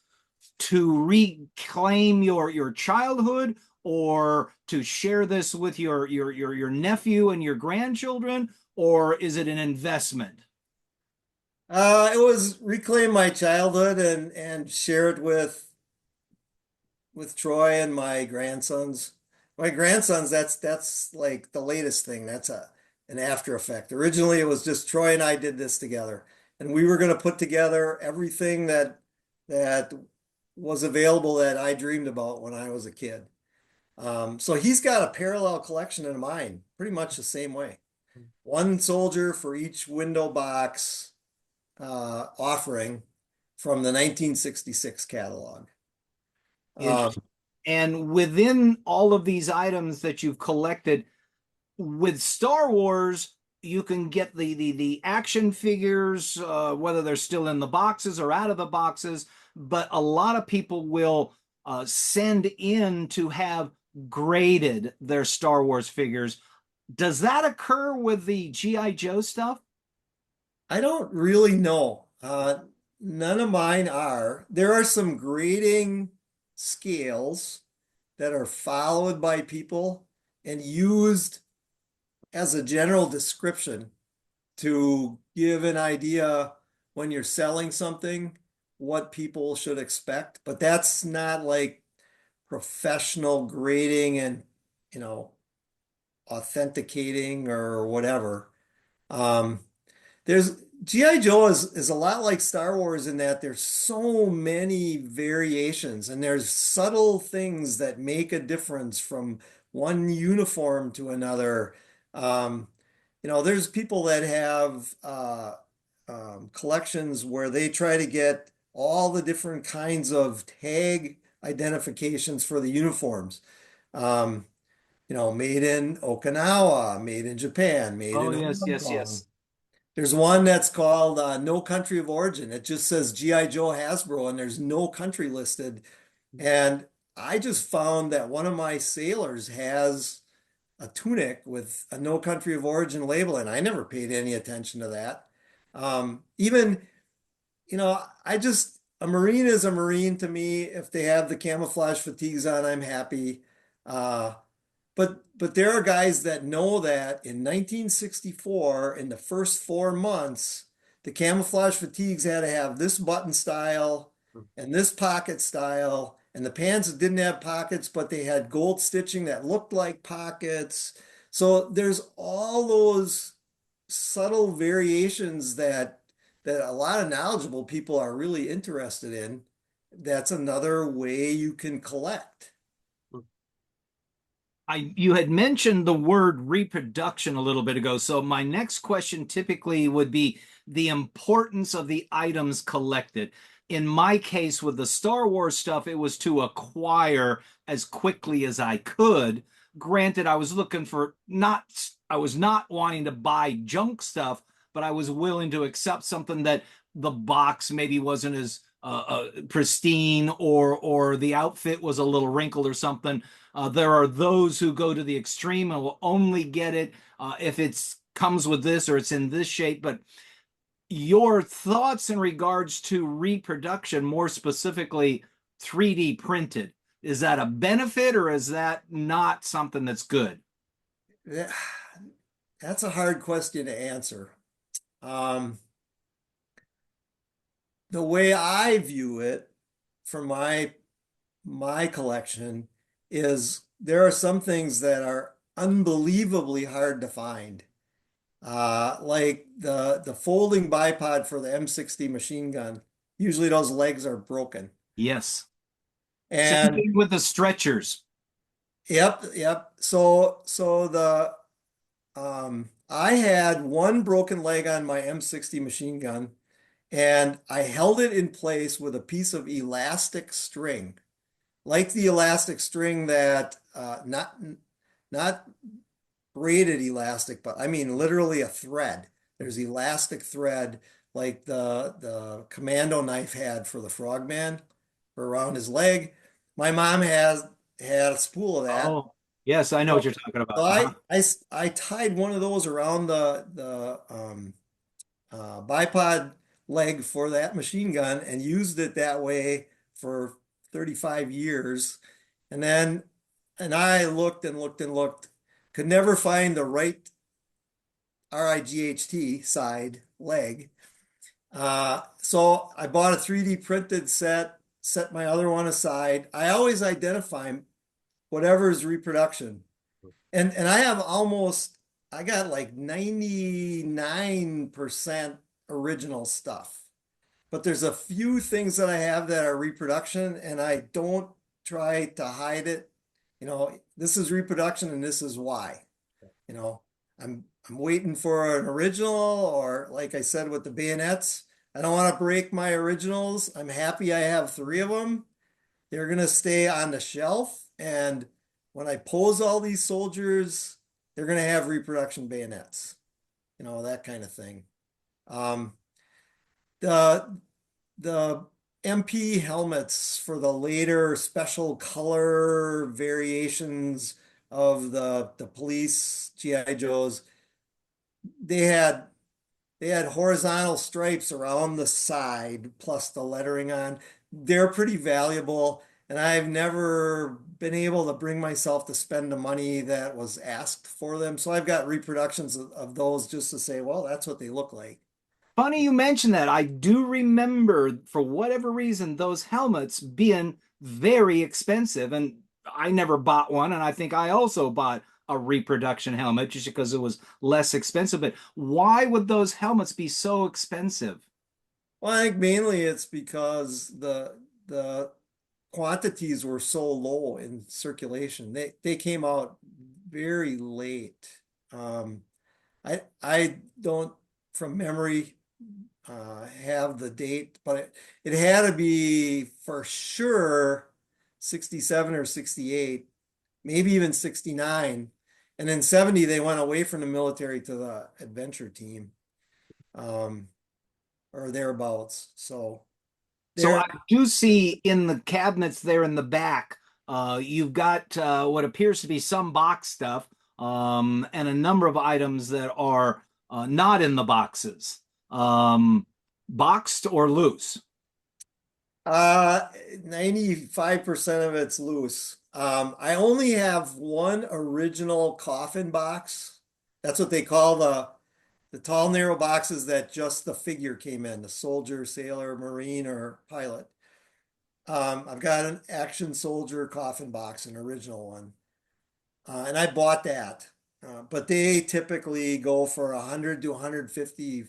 Speaker 4: to reclaim your childhood, or to share this with your nephew and your grandchildren, or is it an investment?
Speaker 3: It was reclaim my childhood and share it with Troy and my grandsons. My grandsons, that's like the latest thing. That's an after effect. Originally, it was just Troy and I did this together, and we were going to put together everything that was available that I dreamed about when I was a kid. So he's got a parallel collection in mine, pretty much the same way. One soldier for each window box offering from the 1966 catalog.
Speaker 4: And within all of these items that you've collected, with Star Wars, you can get the action figures, whether they're still in the boxes or out of the boxes, but a lot of people will send in to have graded their Star Wars figures. Does that occur with the G.I. Joe stuff?
Speaker 3: I don't really know. None of mine are. There are some grading scales that are followed by people and used as a general description to give an idea when you're selling something, what people should expect. But that's not like professional grading and, authenticating or whatever. There's G.I. Joe is a lot like Star Wars in that there's so many variations, and there's subtle things that make a difference from one uniform to another. There's people that have collections where they try to get all the different kinds of tag identifications for the uniforms. Made in Okinawa, made in Japan, made
Speaker 4: Oh,
Speaker 3: in
Speaker 4: yes,
Speaker 3: Hong
Speaker 4: yes,
Speaker 3: Kong.
Speaker 4: yes.
Speaker 3: There's one that's called No Country of Origin. It just says G.I. Joe Hasbro, and there's no country listed. And I just found that one of my sailors has a tunic with a No Country of Origin label, and I never paid any attention to that. Even, a Marine is a Marine to me. If they have the camouflage fatigues on, I'm happy. But there are guys that know that in 1964, in the first 4 months, the camouflage fatigues had to have this button style and this pocket style, and the pants didn't have pockets, but they had gold stitching that looked like pockets. So there's all those subtle variations that a lot of knowledgeable people are really interested in. That's another way you can collect.
Speaker 4: You had mentioned the word reproduction a little bit ago. So my next question typically would be the importance of the items collected. In my case, with the Star Wars stuff, it was to acquire as quickly as I could. Granted, I was not wanting to buy junk stuff, but I was willing to accept something that the box maybe wasn't as pristine, or the outfit was a little wrinkled or something. There are those who go to the extreme and will only get it if it comes with this or it's in this shape. But your thoughts in regards to reproduction, more specifically 3D printed, is that a benefit or is that not something that's good?
Speaker 3: That's a hard question to answer. The way I view it from my collection is there are some things that are unbelievably hard to find. Like the folding bipod for the M60 machine gun. Usually those legs are broken.
Speaker 4: Yes. Same
Speaker 3: And
Speaker 4: thing with the stretchers.
Speaker 3: yep. So I had one broken leg on my M60 machine gun, and I held it in place with a piece of elastic string, like the elastic string that not braided elastic, but I mean literally a thread There's elastic thread like the commando knife had for the frogman or around his leg. My mom had a spool of that.
Speaker 4: Oh, yes, I know what
Speaker 3: So,
Speaker 4: you're talking about.
Speaker 3: so
Speaker 4: Uh-huh.
Speaker 3: I tied one of those around bipod leg for that machine gun and used it that way for 35 years. And then, and I looked and looked and looked, could never find the right RIGHT side leg. So I bought a 3D printed set my other one aside. I always identify whatever is reproduction. And I got like 99% original stuff. But there's a few things that I have that are reproduction, and I don't try to hide it. This is reproduction and this is why. You know, I'm waiting for an original, or like I said with the bayonets, I don't want to break my originals. I'm happy I have 3 of them. They're gonna stay on the shelf, and when I pose all these soldiers, they're gonna have reproduction bayonets, that kind of thing. Um, the the MP helmets for the later special color variations of the police GI Joes, they had horizontal stripes around the side plus the lettering on. They're pretty valuable, and I've never been able to bring myself to spend the money that was asked for them. So I've got reproductions of those just to say, well, that's what they look like.
Speaker 4: Funny you mention that. I do remember, for whatever reason, those helmets being very expensive, and I never bought one. And I think I also bought a reproduction helmet just because it was less expensive. But why would those helmets be so expensive?
Speaker 3: Well, I think mainly it's because the quantities were so low in circulation. They came out very late. Um, I don't from memory have the date, but it had to be for sure 67 or 68, maybe even 69. And then 70, they went away from the military to the adventure team, um, or thereabouts. So
Speaker 4: So
Speaker 3: they're
Speaker 4: I do see in the cabinets there in the back, you've got what appears to be some box stuff, and a number of items that are not in the boxes, boxed or loose.
Speaker 3: 95% of it's loose. I only have one original coffin box. That's what they call the tall, narrow boxes that just the figure came in, the soldier, sailor, marine, or pilot. I've got an action soldier coffin box, an original one. And I bought that. But they typically go for $100 to $150.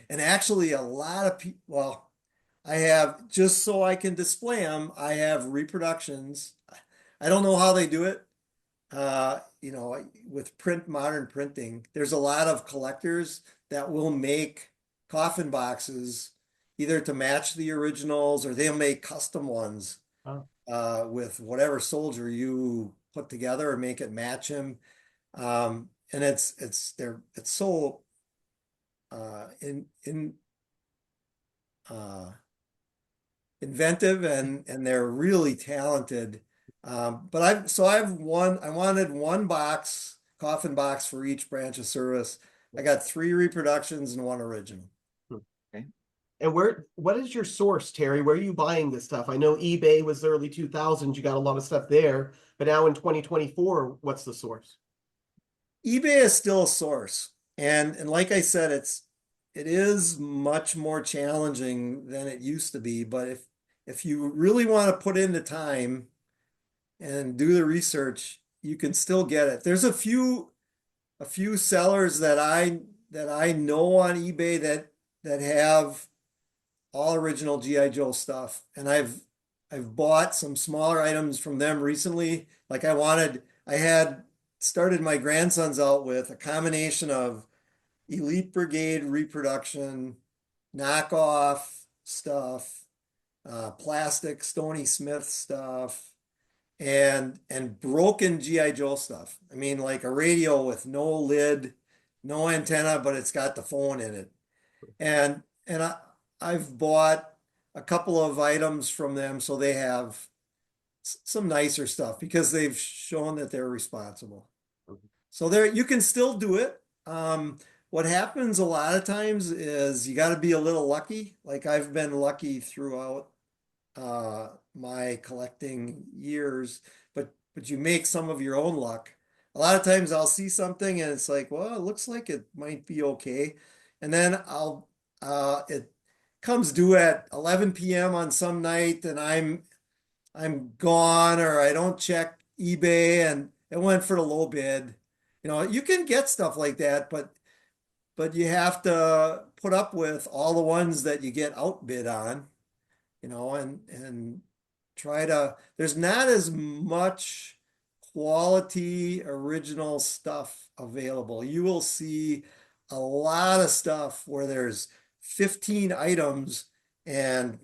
Speaker 3: And actually a lot of people, well, I have, just so I can display them, I have reproductions. I don't know how they do it. With modern printing, there's a lot of collectors that will make coffin boxes either to match the originals, or they'll make custom ones with whatever soldier you put together or make it match him. And it's so in inventive, and they're really talented. But I wanted one coffin box for each branch of service. I got 3 reproductions and 1 original.
Speaker 4: Okay.
Speaker 2: And what is your source, Terry? Where are you buying this stuff? I know eBay was the early 2000s. You got a lot of stuff there, but now in 2024, what's the source?
Speaker 3: eBay is still a source. And like I said, it is much more challenging than it used to be. But if you really want to put in the time and do the research, you can still get it. There's a few sellers that I know on eBay that have all original GI Joe stuff, and I've bought some smaller items from them recently. Like I had started my grandsons out with a combination of Elite Brigade reproduction, knockoff stuff, plastic Stony Smith stuff, and broken GI Joe stuff. I mean, like a radio with no lid, no antenna, but it's got the phone in it. And I've bought a couple of items from them, so they have some nicer stuff because they've shown that they're responsible. So there, you can still do it. What happens a lot of times is you got to be a little lucky. Like I've been lucky throughout my collecting years, but you make some of your own luck. A lot of times I'll see something and it's like, well, it looks like it might be okay. And then it comes due at 11 p.m. on some night and I'm gone or I don't check eBay and it went for the low bid. You know, you can get stuff like that, but you have to put up with all the ones that you get outbid on, you know, and try to, there's not as much quality original stuff available. You will see a lot of stuff where there's 15 items and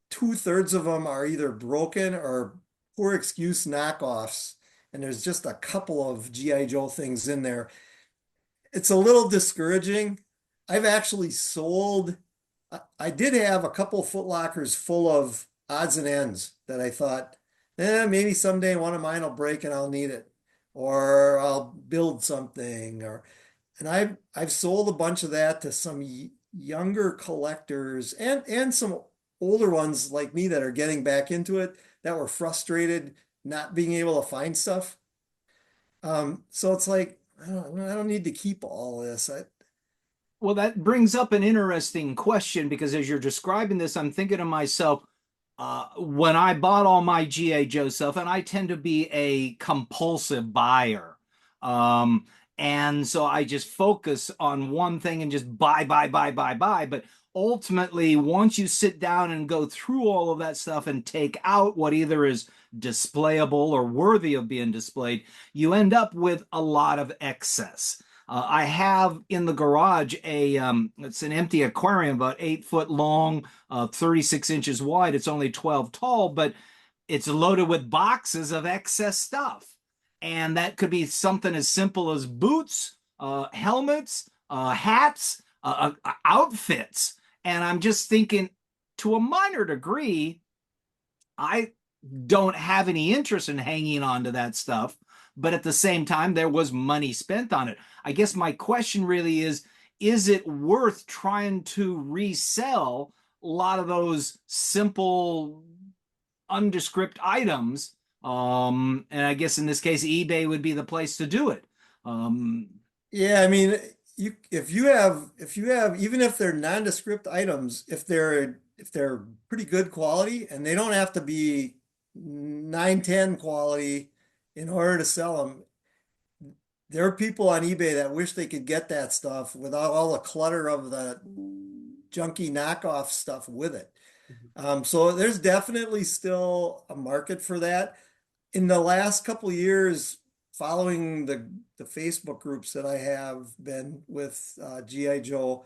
Speaker 3: 2/3 of them are either broken or poor excuse knockoffs. And there's just a couple of G.I. Joe things in there. It's a little discouraging. I've actually sold, I did have a couple Foot Lockers full of odds and ends that I thought, maybe someday one of mine will break and I'll need it, or I'll build something, and I've sold a bunch of that to some younger collectors and some older ones like me that are getting back into it that were frustrated not being able to find stuff. So it's like, I don't need to keep all this.
Speaker 4: Well, that brings up an interesting question because as you're describing this, I'm thinking to myself, when I bought all my G.I. Joe stuff, and I tend to be a compulsive buyer. And so I just focus on one thing and just buy. But ultimately, once you sit down and go through all of that stuff and take out what either is displayable or worthy of being displayed, you end up with a lot of excess. I have in the garage it's an empty aquarium, about 8 foot long, 36 inches wide. It's only 12 tall, but it's loaded with boxes of excess stuff. And that could be something as simple as boots, helmets, hats, outfits. And I'm just thinking, to a minor degree, I don't have any interest in hanging on to that stuff. But at the same time, there was money spent on it. I guess my question really is it worth trying to resell a lot of those simple, undescript items? And I guess in this case, eBay would be the place to do it.
Speaker 3: Yeah, I mean, if you have even if they're nondescript items, if they're pretty good quality and they don't have to be 910 quality in order to sell them. There are people on eBay that wish they could get that stuff without all the clutter of the junky knockoff stuff with it. So there's definitely still a market for that. In the last couple of years, following the Facebook groups that I have been with G.I. Joe,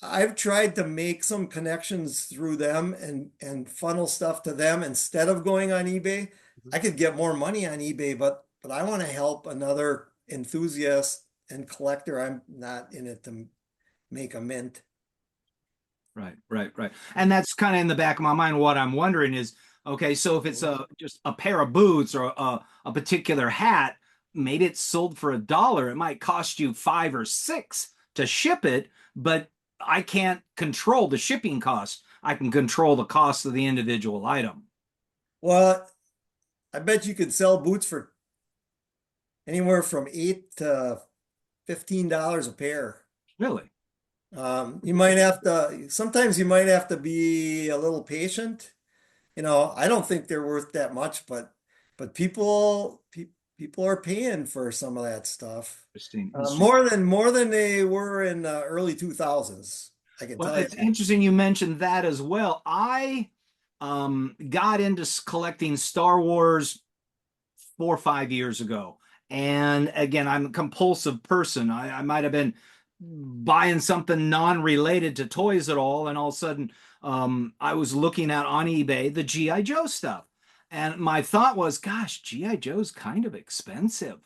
Speaker 3: I've tried to make some connections through them and funnel stuff to them instead of going on eBay. I could get more money on eBay, but I want to help another enthusiast and collector. I'm not in it to make a mint.
Speaker 4: Right. And that's kind of in the back of my mind. What I'm wondering is, okay, so if it's just a pair of boots or a particular hat, maybe it's sold for $1. It might cost you $5 or $6 to ship it, but I can't control the shipping cost. I can control the cost of the individual item.
Speaker 3: Well, I bet you could sell boots for anywhere from $8 to $15 a pair.
Speaker 4: Really?
Speaker 3: You might have to, sometimes you might have to be a little patient. You know, I don't think they're worth that much, but people are paying for some of that stuff.
Speaker 4: Interesting.
Speaker 3: More than they were in the early 2000s. I can tell you.
Speaker 4: It's interesting you mentioned that as well. I got into collecting Star Wars 4 or 5 years ago. And again, I'm a compulsive person. I might have been buying something non-related to toys at all. And all of a sudden, I was looking at on eBay the G.I. Joe stuff. And my thought was, gosh, G.I. Joe's kind of expensive.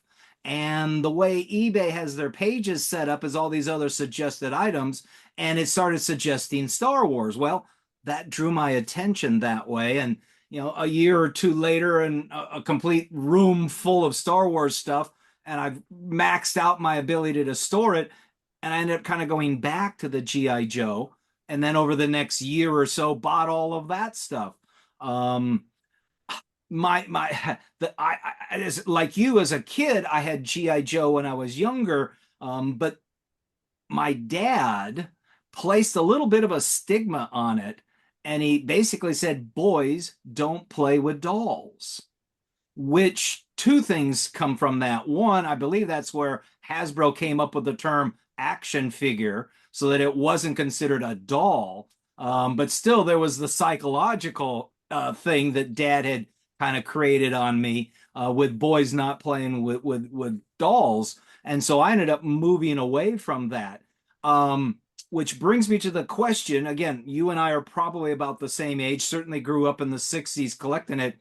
Speaker 4: And the way eBay has their pages set up is all these other suggested items, and it started suggesting Star Wars. Well, that drew my attention that way. And, a year or two later, and a complete room full of Star Wars stuff, and I've maxed out my ability to store it. And I ended up kind of going back to the G.I. Joe. And then over the next year or so, bought all of that stuff. Like you, as a kid, I had GI Joe when I was younger, but my dad placed a little bit of a stigma on it, and he basically said, boys don't play with dolls. Which, two things come from that. One, I believe that's where Hasbro came up with the term action figure, so that it wasn't considered a doll, but still there was the psychological thing that dad had kind of created on me, with boys not playing with dolls. And so I ended up moving away from that. Which brings me to the question, again, you and I are probably about the same age, certainly grew up in the 60s collecting it.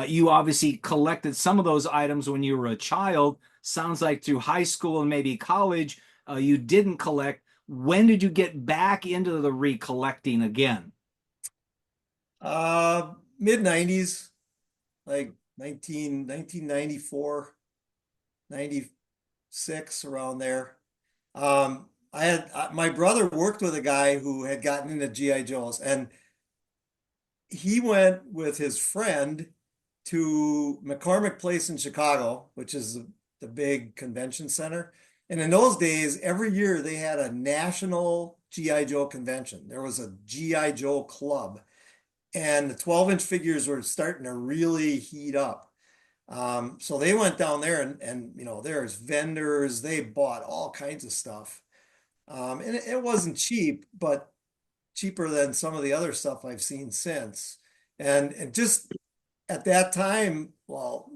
Speaker 4: You obviously collected some of those items when you were a child. Sounds like through high school and maybe college, you didn't collect. When did you get back into the recollecting again?
Speaker 3: Mid 90s, like 1994, 96, around there. My brother worked with a guy who had gotten into GI Joes, and he went with his friend to McCormick Place in Chicago, which is the big convention center. And in those days, every year they had a national GI Joe convention. There was a GI Joe club, and the 12-inch figures were starting to really heat up. So they went down there, and there's vendors. They bought all kinds of stuff. And it wasn't cheap, but cheaper than some of the other stuff I've seen since. And just at that time, well,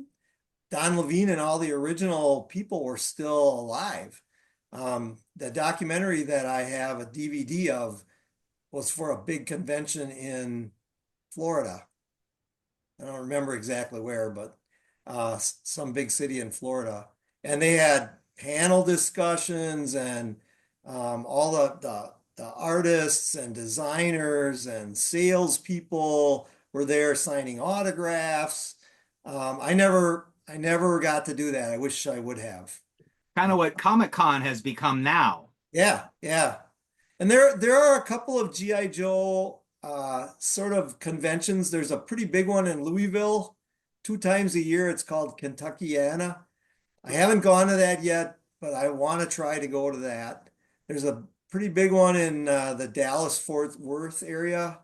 Speaker 3: Don Levine and all the original people were still alive. The documentary that I have a DVD of was for a big convention in Florida. I don't remember exactly where, but some big city in Florida. And they had panel discussions, and all the artists and designers and salespeople were there signing autographs. I never got to do that. I wish I would have.
Speaker 4: Kind of what Comic-Con has become now.
Speaker 3: Yeah, yeah. And there are a couple of GI Joe sort of conventions. There's a pretty big one in Louisville 2 times a year. It's called Kentuckiana. I haven't gone to that yet, but I want to try to go to that. There's a pretty big one in the Dallas-Fort Worth area.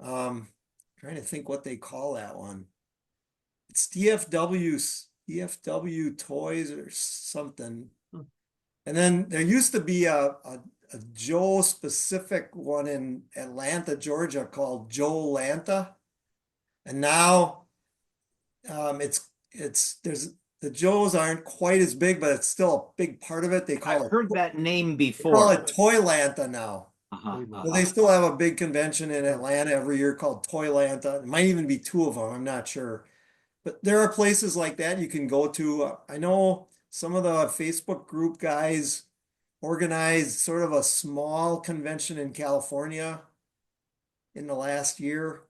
Speaker 3: Trying to think what they call that one. It's DFW Toys or something. And then there used to be a Joe specific one in Atlanta, Georgia called Joe Lanta. And now the Joes aren't quite as big, but it's still a big part of it.
Speaker 4: I've heard that name before.
Speaker 3: They call it Toylanta now. So they still have a big convention in Atlanta every year called Toylanta. It might even be 2 of them. I'm not sure. But there are places like that you can go to. I know some of the Facebook group guys organized sort of a small convention in California in the last year.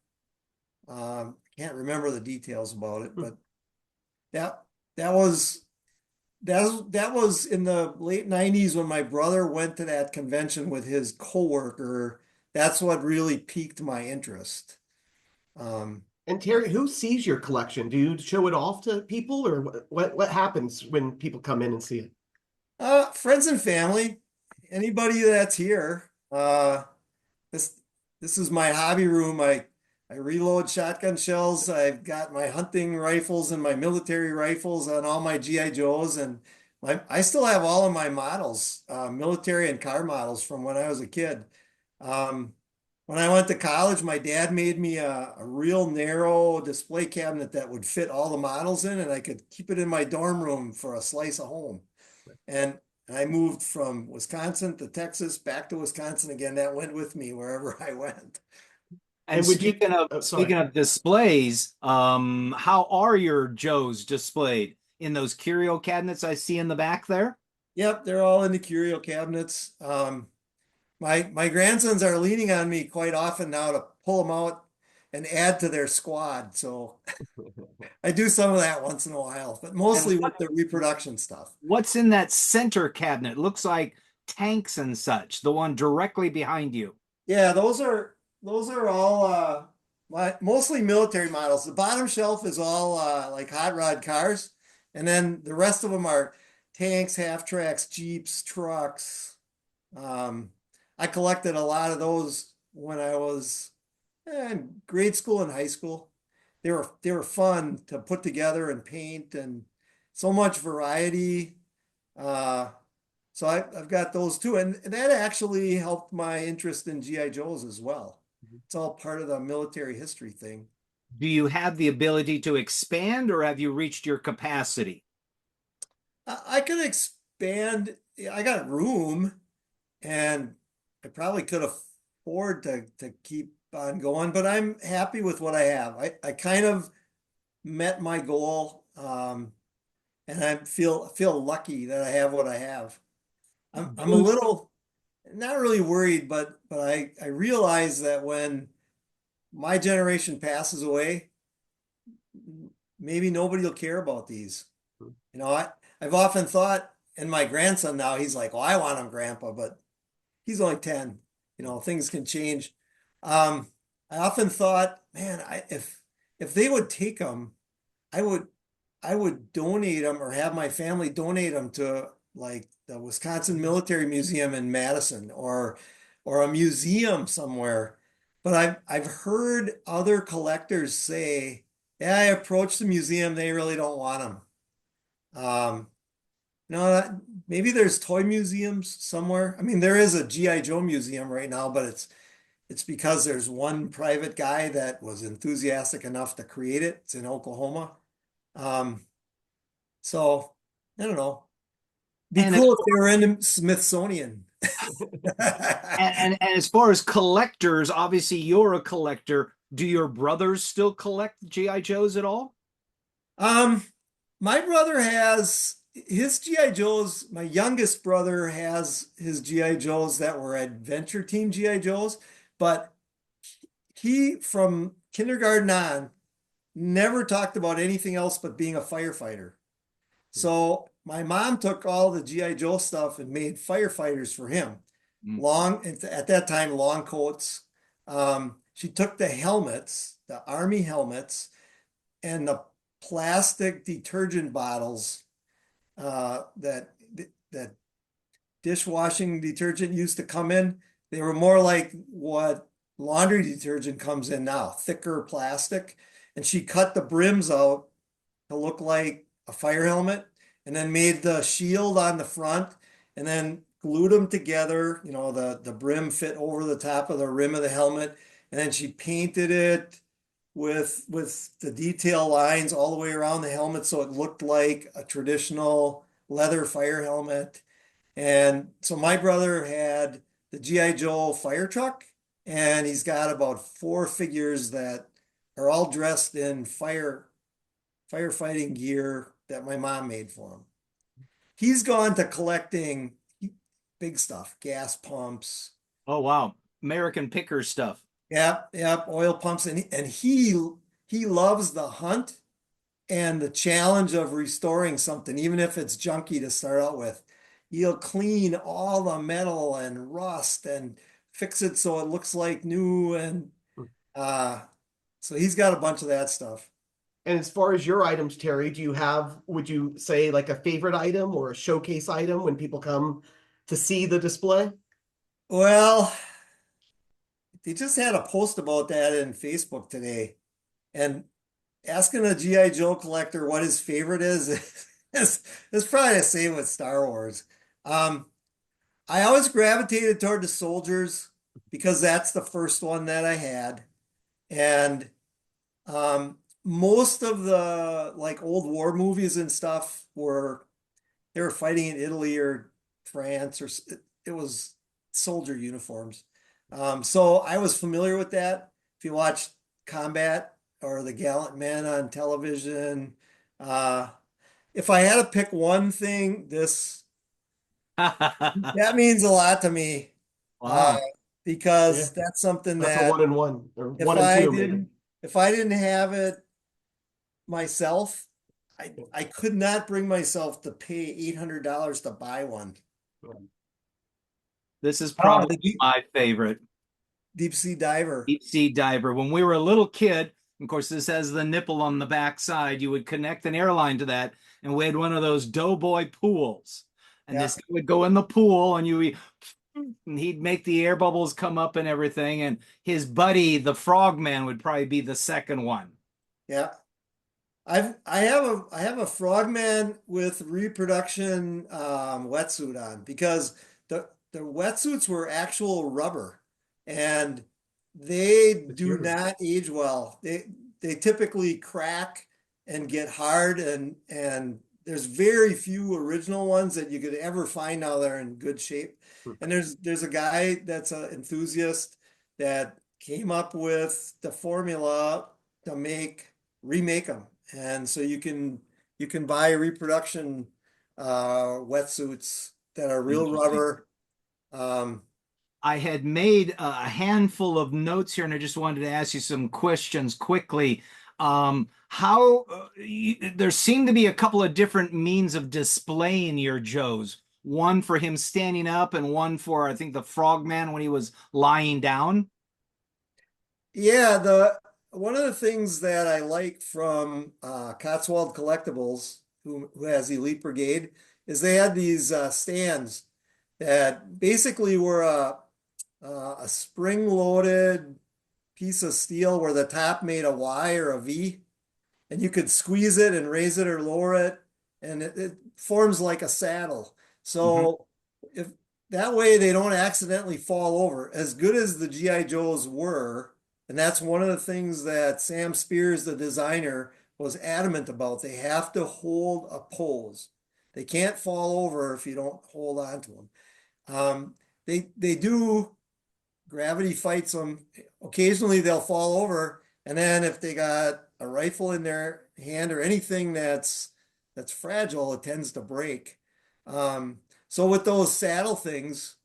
Speaker 3: Can't remember the details about it, but that was in the late 90s when my brother went to that convention with his coworker. That's what really piqued my interest.
Speaker 2: And Terry, who sees your collection? Do you show it off to people, or what happens when people come in and see it?
Speaker 3: Friends and family, anybody that's here. This is my hobby room. I reload shotgun shells. I've got my hunting rifles and my military rifles on all my GI Joes, and I still have all of my models, military and car models from when I was a kid. When I went to college, my dad made me a real narrow display cabinet that would fit all the models in, and I could keep it in my dorm room for a slice of home. And I moved from Wisconsin to Texas, back to Wisconsin again. That went with me wherever I went.
Speaker 4: And speaking of displays, how are your Joes displayed? in those curio cabinets I see in the back there?
Speaker 3: Yep, they're all in the curio cabinets. My grandsons are leaning on me quite often now to pull them out and add to their squad. So I do some of that once in a while, but mostly with the reproduction stuff.
Speaker 4: What's in that center cabinet? It looks like tanks and such, the one directly behind you.
Speaker 3: Yeah, those are all mostly military models. The bottom shelf is all like hot rod cars, and then the rest of them are tanks, half tracks, jeeps, trucks. I collected a lot of those when I was in grade school and high school. They were fun to put together and paint, and so much variety. Uh, so I've got those too, and that actually helped my interest in GI Joes as well. It's all part of the military history thing.
Speaker 4: Do you have the ability to expand, or have you reached your capacity?
Speaker 3: I could expand. I got room, and I probably could afford to keep on going, but I'm happy with what I have. I kind of met my goal, and I feel lucky that I have what I have. I'm a little not really worried, but I realize that when my generation passes away, maybe nobody will care about these. You know, I've often thought, and my grandson now, he's like, "Well, I want him, Grandpa," but he's only 10. You know, things can change. I often thought, man, if they would take them, I would donate them or have my family donate them to like the Wisconsin Military Museum in Madison or a museum somewhere. But I've heard other collectors say, yeah, I approached the museum, they really don't want them. No, maybe there's toy museums somewhere. I mean, there is a GI Joe museum right now, but it's because there's one private guy that was enthusiastic enough to create it. It's in Oklahoma. So I don't know. Be
Speaker 4: And
Speaker 3: cool if they were in the Smithsonian.
Speaker 4: and as far as collectors, obviously you're a collector. Do your brothers still collect GI Joes at all?
Speaker 3: My brother has his GI Joes. My youngest brother has his GI Joes that were Adventure Team GI Joes, but he from kindergarten on never talked about anything else but being a firefighter. So my mom took all the GI Joe stuff and made firefighters for him. Long at that time, long coats. She took the helmets, the army helmets, and the plastic detergent bottles that dishwashing detergent used to come in. They were more like what laundry detergent comes in now, thicker plastic. And she cut the brims out to look like a fire helmet, and then made the shield on the front, and then glued them together. You know, the brim fit over the top of the rim of the helmet, and then she painted it with the detail lines all the way around the helmet so it looked like a traditional leather fire helmet. And so my brother had the GI Joe fire truck, and he's got about 4 figures that are all dressed in firefighting gear that my mom made for him. He's gone to collecting big stuff, gas pumps.
Speaker 4: Oh wow, American picker stuff.
Speaker 3: Yep, oil pumps, and he loves the hunt and the challenge of restoring something, even if it's junky to start out with. He'll clean all the metal and rust and fix it so it looks like new, and so he's got a bunch of that stuff.
Speaker 2: And as far as your items, Terry, would you say like a favorite item or a showcase item when people come to see the display?
Speaker 3: Well, they just had a post about that in Facebook today, and asking a GI Joe collector what his favorite is is probably the same with Star Wars. I always gravitated toward the soldiers because that's the first one that I had, and most of the like old war movies and stuff they were fighting in Italy or France, or it was soldier uniforms. So I was familiar with that. If you watch Combat or The Gallant Men on television, if I had to pick one thing, that means a lot to me.
Speaker 4: Wow.
Speaker 3: Because
Speaker 2: Yeah.
Speaker 3: that's something
Speaker 2: That's a
Speaker 3: that
Speaker 2: 1 and 1 or
Speaker 3: if
Speaker 2: 1 and
Speaker 3: I
Speaker 2: 2 maybe.
Speaker 3: didn't if I didn't have it myself, I could not bring myself to pay $800 to buy one.
Speaker 4: This is
Speaker 3: Oh,
Speaker 4: probably my favorite.
Speaker 3: deep sea diver.
Speaker 4: Deep sea diver. When we were a little kid, of course, this has the nipple on the back side. You would connect an airline to that, and we had one of those doughboy pools. And
Speaker 3: Yeah,
Speaker 4: this would go in the pool, and and he'd make the air bubbles come up and everything. And his buddy, the frogman, would probably be the second one.
Speaker 3: yeah. I have a frogman with reproduction wetsuit on because the wetsuits were actual rubber and they
Speaker 2: It's
Speaker 3: do
Speaker 2: yours.
Speaker 3: not age well. They typically crack and get hard and there's very few original ones that you could ever find now that are in good shape. And there's a guy that's an enthusiast that came up with the formula to remake them. And so you can buy reproduction wetsuits that are real
Speaker 4: Interesting.
Speaker 3: rubber. Um,
Speaker 4: I had made a handful of notes here, and I just wanted to ask you some questions quickly. There seem to be a couple of different means of displaying your Joes. One for him standing up, and one for I think the Frogman when he was lying down.
Speaker 3: yeah, the one of the things that I like from Cotswold Collectibles, who has Elite Brigade, is they had these stands that basically were a spring-loaded piece of steel where the top made a Y or a V, and you could squeeze it and raise it or lower it, and it forms like a saddle.
Speaker 4: Mhm.
Speaker 3: So if that way they don't accidentally fall over. As good as the GI Joes were, and that's one of the things that Sam Spears, the designer, was adamant about. They have to hold a pose. They can't fall over if you don't hold on to them. They do gravity fights them. Occasionally they'll fall over, and then if they got a rifle in their hand or anything that's fragile, it tends to break. So with those saddle things,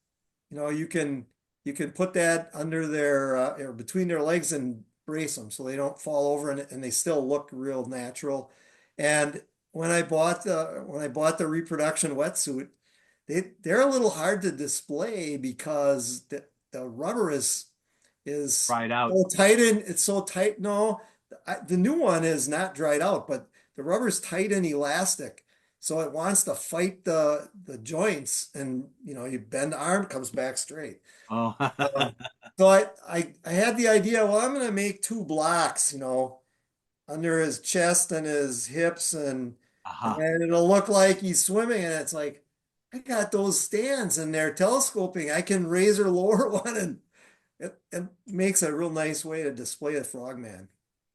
Speaker 3: you can put that under their or between their legs and brace them so they don't fall over and they still look real natural. And when I bought the reproduction wetsuit, they're a little hard to display because the rubber is
Speaker 4: Right out.
Speaker 3: so tight and it's so tight. No, the new one is not dried out, but the rubber's tight and elastic. So it wants to fight the joints and you bend the arm, comes back straight.
Speaker 4: Oh,
Speaker 3: Um, so I had the idea, well, I'm gonna make two blocks, under his chest and his hips and
Speaker 4: aha.
Speaker 3: then it'll look like he's swimming and it's like I got those stands and they're telescoping. I can raise or lower one and it makes a real nice way to display the frogman.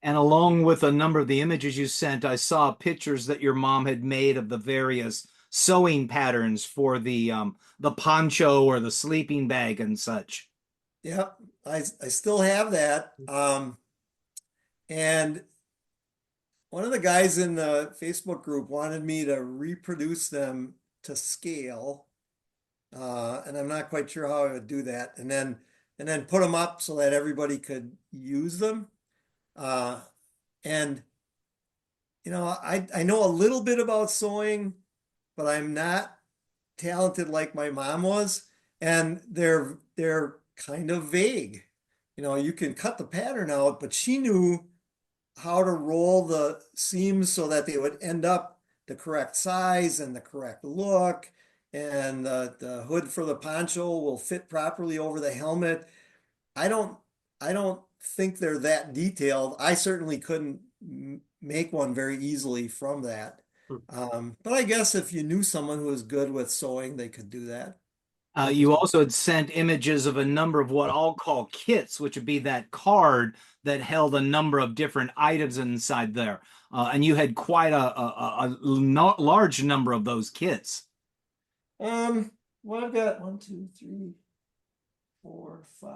Speaker 4: And along with a number of the images you sent, I saw pictures that your mom had made of the various sewing patterns for the poncho or the sleeping bag and such.
Speaker 3: Yep, I still have that. And one of the guys in the Facebook group wanted me to reproduce them to scale. And I'm not quite sure how I would do that. And then put them up so that everybody could use them. Uh, and I know a little bit about sewing, but I'm not talented like my mom was, and they're kind of vague. You can cut the pattern out, but she knew how to roll the seams so that they would end up the correct size and the correct look, and the hood for the poncho will fit properly over the helmet. I don't I don't think they're that detailed. I certainly couldn't make one very easily from that. But I guess if you knew someone who was good with sewing, they could do that.
Speaker 4: You also had sent images of a number of what I'll call kits, which would be that card that held a number of different items inside there. And you had quite a large number of those kits.
Speaker 3: Well, I've got 1, 2, 3, 4, 5.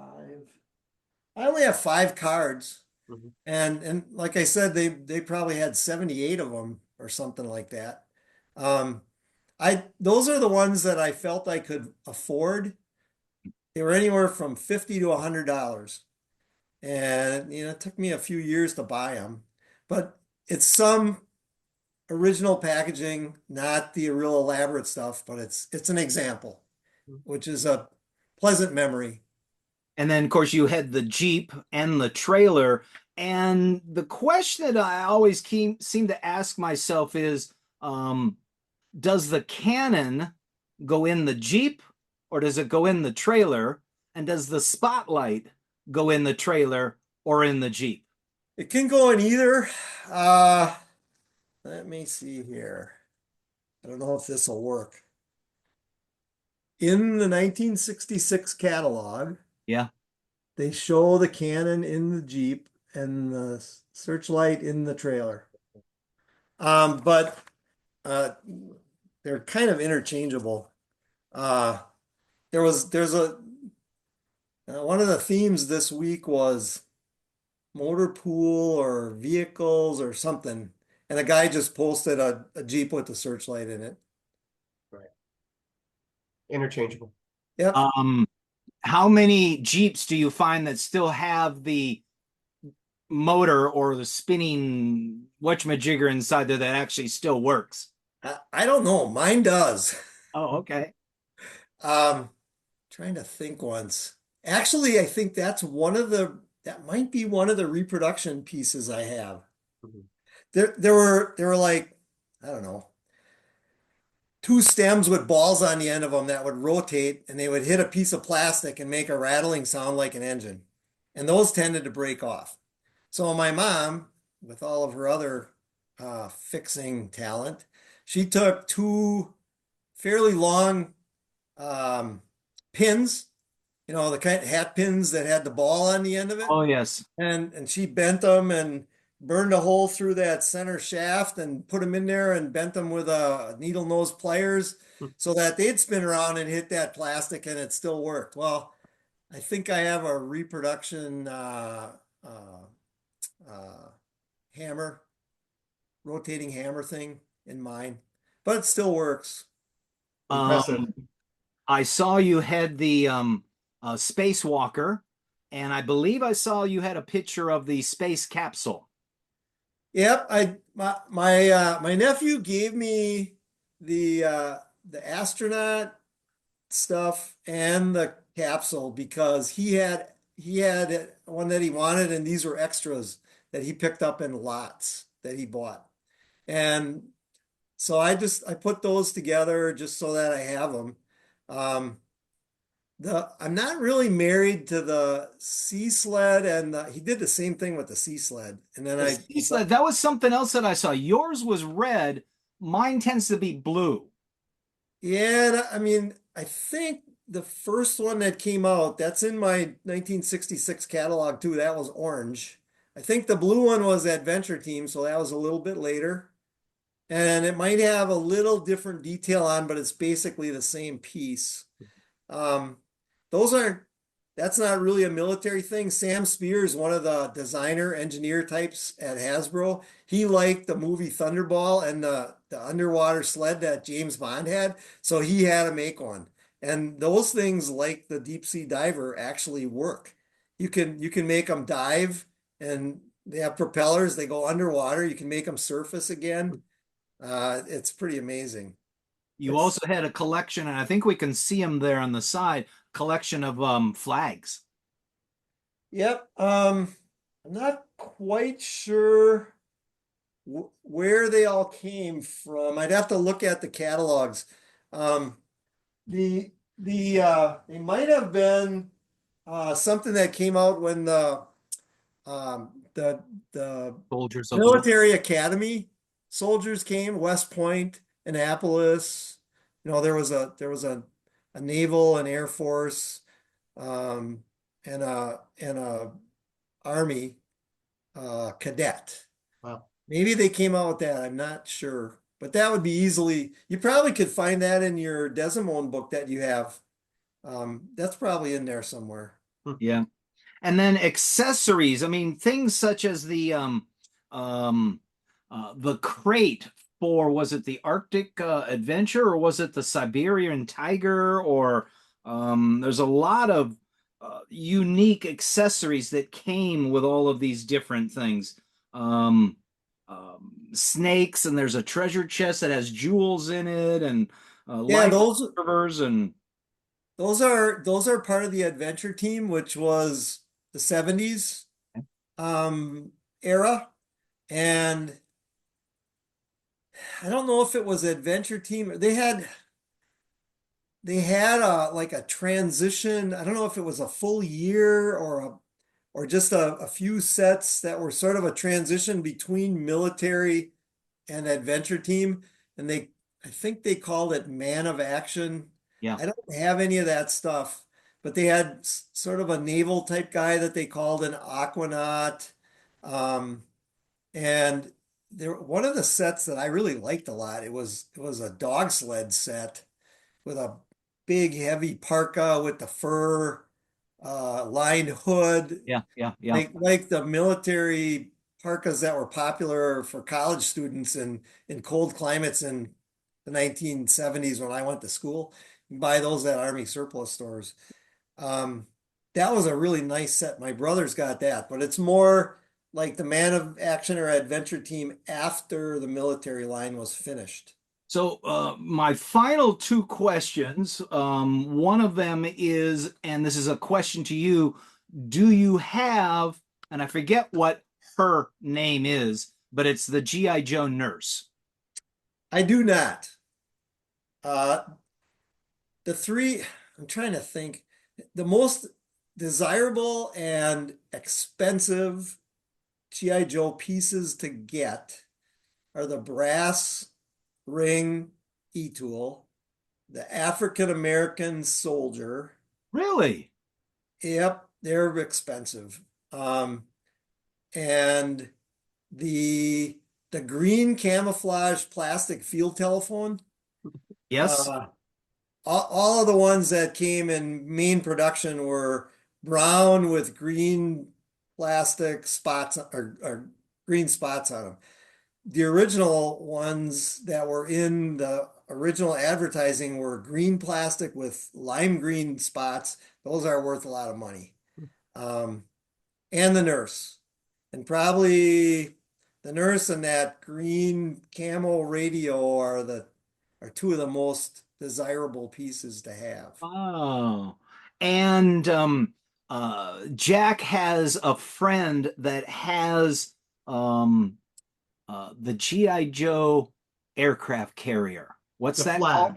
Speaker 3: I only have 5 cards.
Speaker 2: Mhm.
Speaker 3: And like I said, they probably had 78 of them or something like that. Those are the ones that I felt I could afford. They were anywhere from $50 to $100. And, it took me a few years to buy them, but it's some original packaging, not the real elaborate stuff, but it's an example, which is a pleasant memory.
Speaker 4: And then, of course, you had the Jeep and the trailer. And the question that I always seem to ask myself is, does the cannon go in the Jeep or does it go in the trailer? And does the spotlight go in the trailer or in the Jeep?
Speaker 3: It can go in either. Let me see here. I don't know if this will work. In the 1966 catalog,
Speaker 4: Yeah.
Speaker 3: they show the cannon in the Jeep and the searchlight in the trailer. But they're kind of interchangeable. There's one of the themes this week was motor pool or vehicles or something. And a guy just posted a Jeep with the searchlight in it.
Speaker 2: Right. Interchangeable.
Speaker 3: Yep.
Speaker 4: How many Jeeps do you find that still have the motor or the spinning whatchamajigger inside there that actually still works?
Speaker 3: I don't know. Mine does.
Speaker 4: Oh, okay.
Speaker 3: Trying to think once. Actually, I think that might be one of the reproduction pieces I have.
Speaker 2: Mhm.
Speaker 3: There were like, I don't know, two stems with balls on the end of them that would rotate and they would hit a piece of plastic and make a rattling sound like an engine. And those tended to break off. So my mom, with all of her other fixing talent, she took two fairly long pins, the kind of hat pins that had the ball on the end of it.
Speaker 4: Oh, yes.
Speaker 3: And she bent them and burned a hole through that center shaft and put them in there and bent them with a needle nose pliers so that they'd spin around and hit that plastic and it still worked. Well, I think I have a reproduction hammer, rotating hammer thing in mine, but it still works.
Speaker 2: Impressive.
Speaker 4: I saw you had the spacewalker, and I believe I saw you had a picture of the space capsule.
Speaker 3: Yep, my nephew gave me the astronaut stuff and the capsule because he had one that he wanted, and these were extras that he picked up in lots that he bought. And so I put those together just so that I have them. I'm not really married to the sea sled, and he did the same thing with the sea sled. And then
Speaker 4: Sea sled, that was something else that I saw. Yours was red. Mine tends to be blue.
Speaker 3: Yeah, I mean, I think the first one that came out, that's in my 1966 catalog too. That was orange. I think the blue one was Adventure Team, so that was a little bit later. And it might have a little different detail on, but it's basically the same piece. That's not really a military thing. Sam Spears, one of the designer engineer types at Hasbro, he liked the movie Thunderball and the underwater sled that James Bond had. So he had to make one. And those things, like the deep sea diver, actually work. You can make them dive, and they have propellers. They go underwater. You can make them surface again. It's pretty amazing.
Speaker 4: You also had a collection, and I think we can see them there on the side, collection of flags.
Speaker 3: Yep. I'm not quite sure where they all came from. I'd have to look at the catalogs. They might have been something that came out when the
Speaker 4: Soldiers of
Speaker 3: military academy soldiers came, West Point, Annapolis. There was a naval and air force, and a army cadet.
Speaker 2: Wow.
Speaker 3: Maybe they came out with that. I'm not sure, but that would be you probably could find that in your Desmond book that you have. That's probably in there somewhere.
Speaker 4: Yeah. And then accessories. I mean, things such as the crate for, was it the Arctic adventure, or was it the Siberian tiger, or there's a lot of unique accessories that came with all of these different things. Snakes, and there's a treasure chest that has jewels in it, and
Speaker 3: Yeah,
Speaker 4: lightsabers, and
Speaker 3: those are part of the adventure team, which was the 70s era. And I don't know if it was adventure team. They had like a transition. I don't know if it was a full year or just a few sets that were sort of a transition between military and adventure team. And I think they called it Man of Action.
Speaker 4: yeah.
Speaker 3: I don't have any of that stuff, but they had sort of a naval type guy that they called an aquanaut. Um, and one of the sets that I really liked a lot, it was a dog sled set with a big heavy parka with the fur lined hood,
Speaker 4: Yeah, yeah, yeah.
Speaker 3: like the military parkas that were popular for college students in cold climates in the 1970s when I went to school. You can buy those at Army surplus stores. Um, that was a really nice set. My brother's got that, but it's more like the Man of Action or Adventure team after the military line was finished.
Speaker 4: So my final two questions, one of them is, and this is a question to you, do you have, and I forget what her name is, but it's the G.I. Joe nurse.
Speaker 3: I do not. Uh, I'm trying to think, the most desirable and expensive G.I. Joe pieces to get are the brass ring E-tool, the African American soldier.
Speaker 4: Really?
Speaker 3: Yep, they're expensive. And the green camouflage plastic field telephone.
Speaker 4: Yes.
Speaker 3: All of the ones that came in main production were brown with green plastic spots or green spots on them. The original ones that were in the original advertising were green plastic with lime green spots. Those are worth a lot of money. And the nurse. And probably the nurse and that green camo radio are two of the most desirable pieces to have.
Speaker 4: Oh. And Jack has a friend that has the G.I. Joe aircraft carrier. What's
Speaker 2: The
Speaker 4: that
Speaker 2: flag.
Speaker 4: called?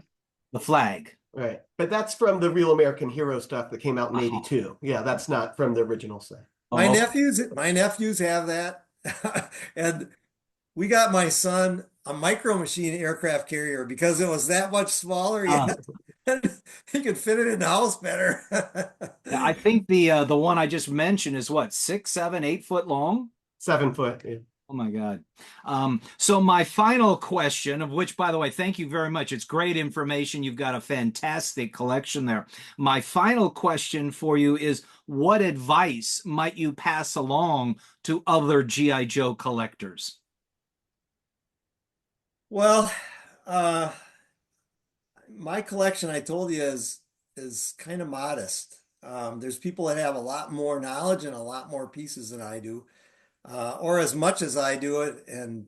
Speaker 4: The flag.
Speaker 2: Right. But that's from the Real American Hero stuff that came out in
Speaker 4: Oh.
Speaker 2: 82. Yeah, that's not from the original set.
Speaker 3: My
Speaker 4: Oh,
Speaker 3: nephews have that. And we got my son a Micro Machine aircraft carrier because it was that much smaller. Yet he could fit it in the house better.
Speaker 4: I think the one I just mentioned is what, 6, 7, 8 foot long?
Speaker 2: 7 foot. Yeah.
Speaker 4: Oh my God. So my final question, of which, by the way, thank you very much. It's great information. You've got a fantastic collection there. My final question for you is, what advice might you pass along to other G.I. Joe collectors?
Speaker 3: Well, my collection, I told you, is kind of modest. There's people that have a lot more knowledge and a lot more pieces than I do, or as much as I do it. And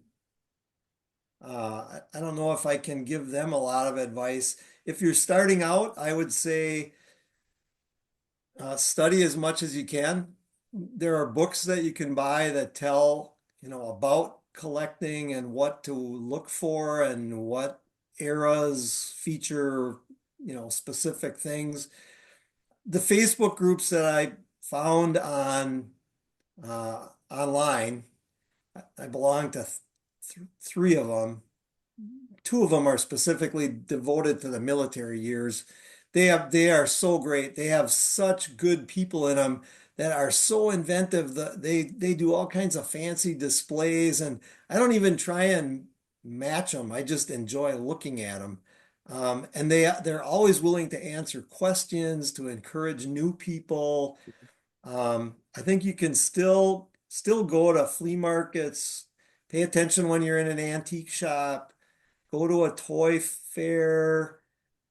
Speaker 3: I don't know if I can give them a lot of advice. If you're starting out, I would say study as much as you can. There are books that you can buy that tell, about collecting and what to look for and what eras feature, specific things. The Facebook groups that I found online, I belong to three of them. Two of them are specifically devoted to the military years. They are so great. They have such good people in them that are so inventive. They do all kinds of fancy displays, and I don't even try and match them. I just enjoy looking at them. And they're always willing to answer questions, to encourage new people. I think you can still go to flea markets, pay attention when you're in an antique shop. go to a toy fair,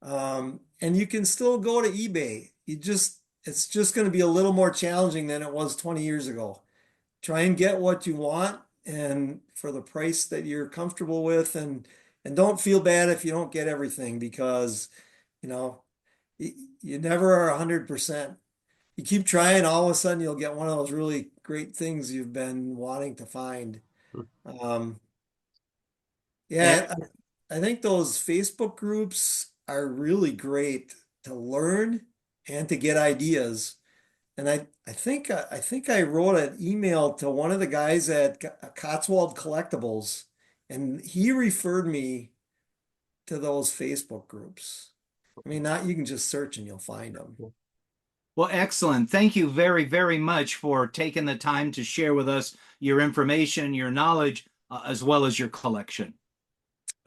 Speaker 3: and you can still go to eBay. It's just going to be a little more challenging than it was 20 years ago. Try and get what you want and for the price that you're comfortable with, and don't feel bad if you don't get everything, because you know you never are 100%. You keep trying, all of a sudden you'll get one of those really great things you've been wanting to find. Um, yeah, I think those Facebook groups are really great to learn and to get ideas. And I think I wrote an email to one of the guys at Cotswold Collectibles, and he referred me to those Facebook groups. I mean, not you can just search and you'll find them.
Speaker 4: Well, excellent. Thank you very, very much for taking the time to share with us your information, your knowledge, as well as your collection.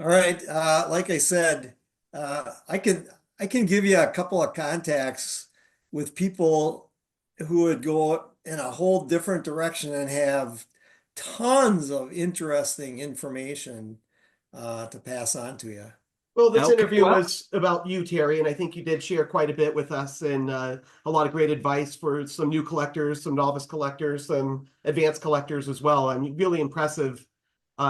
Speaker 3: All right, like I said, I can give you a couple of contacts with people who would go in a whole different direction and have tons of interesting information to pass on to you.
Speaker 2: Well, this
Speaker 4: Okay,
Speaker 2: interview
Speaker 4: well-
Speaker 2: was about you, Terry, and I think you did share quite a bit with us and a lot of great advice for some new collectors, some novice collectors, some advanced collectors as well. I mean, really impressive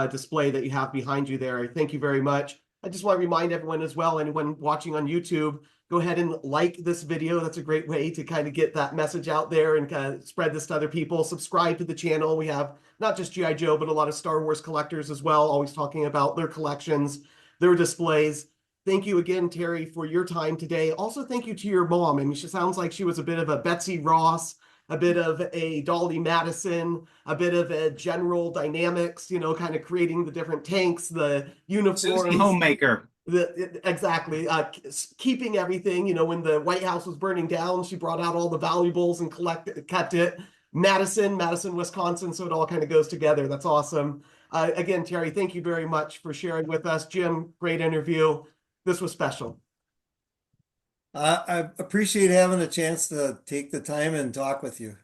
Speaker 2: display that you have behind you there. I thank you very much. I just want to remind everyone as well, anyone watching on YouTube, go ahead and like this video. That's a great way to kind of get that message out there and kind of spread this to other people. Subscribe to the channel. We have not just G.I. Joe, but a lot of Star Wars collectors as well, always talking about their collections, their displays. Thank you again, Terry, for your time today. Also, thank you to your mom. I mean, she sounds like she was a bit of a Betsy Ross, a bit of a Dolly Madison, a bit of a General Dynamics, you know, kind of creating the different tanks, the uniforms.
Speaker 4: Susie Homemaker.
Speaker 2: Exactly. Keeping everything, you know, when the White House was burning down, she brought out all the valuables and kept it. Madison, Wisconsin, so it all kind of goes together. That's awesome. Again, Terry, thank you very much for sharing with us. Jim, great interview. This was special.
Speaker 3: I appreciate having a chance to take the time and talk with you.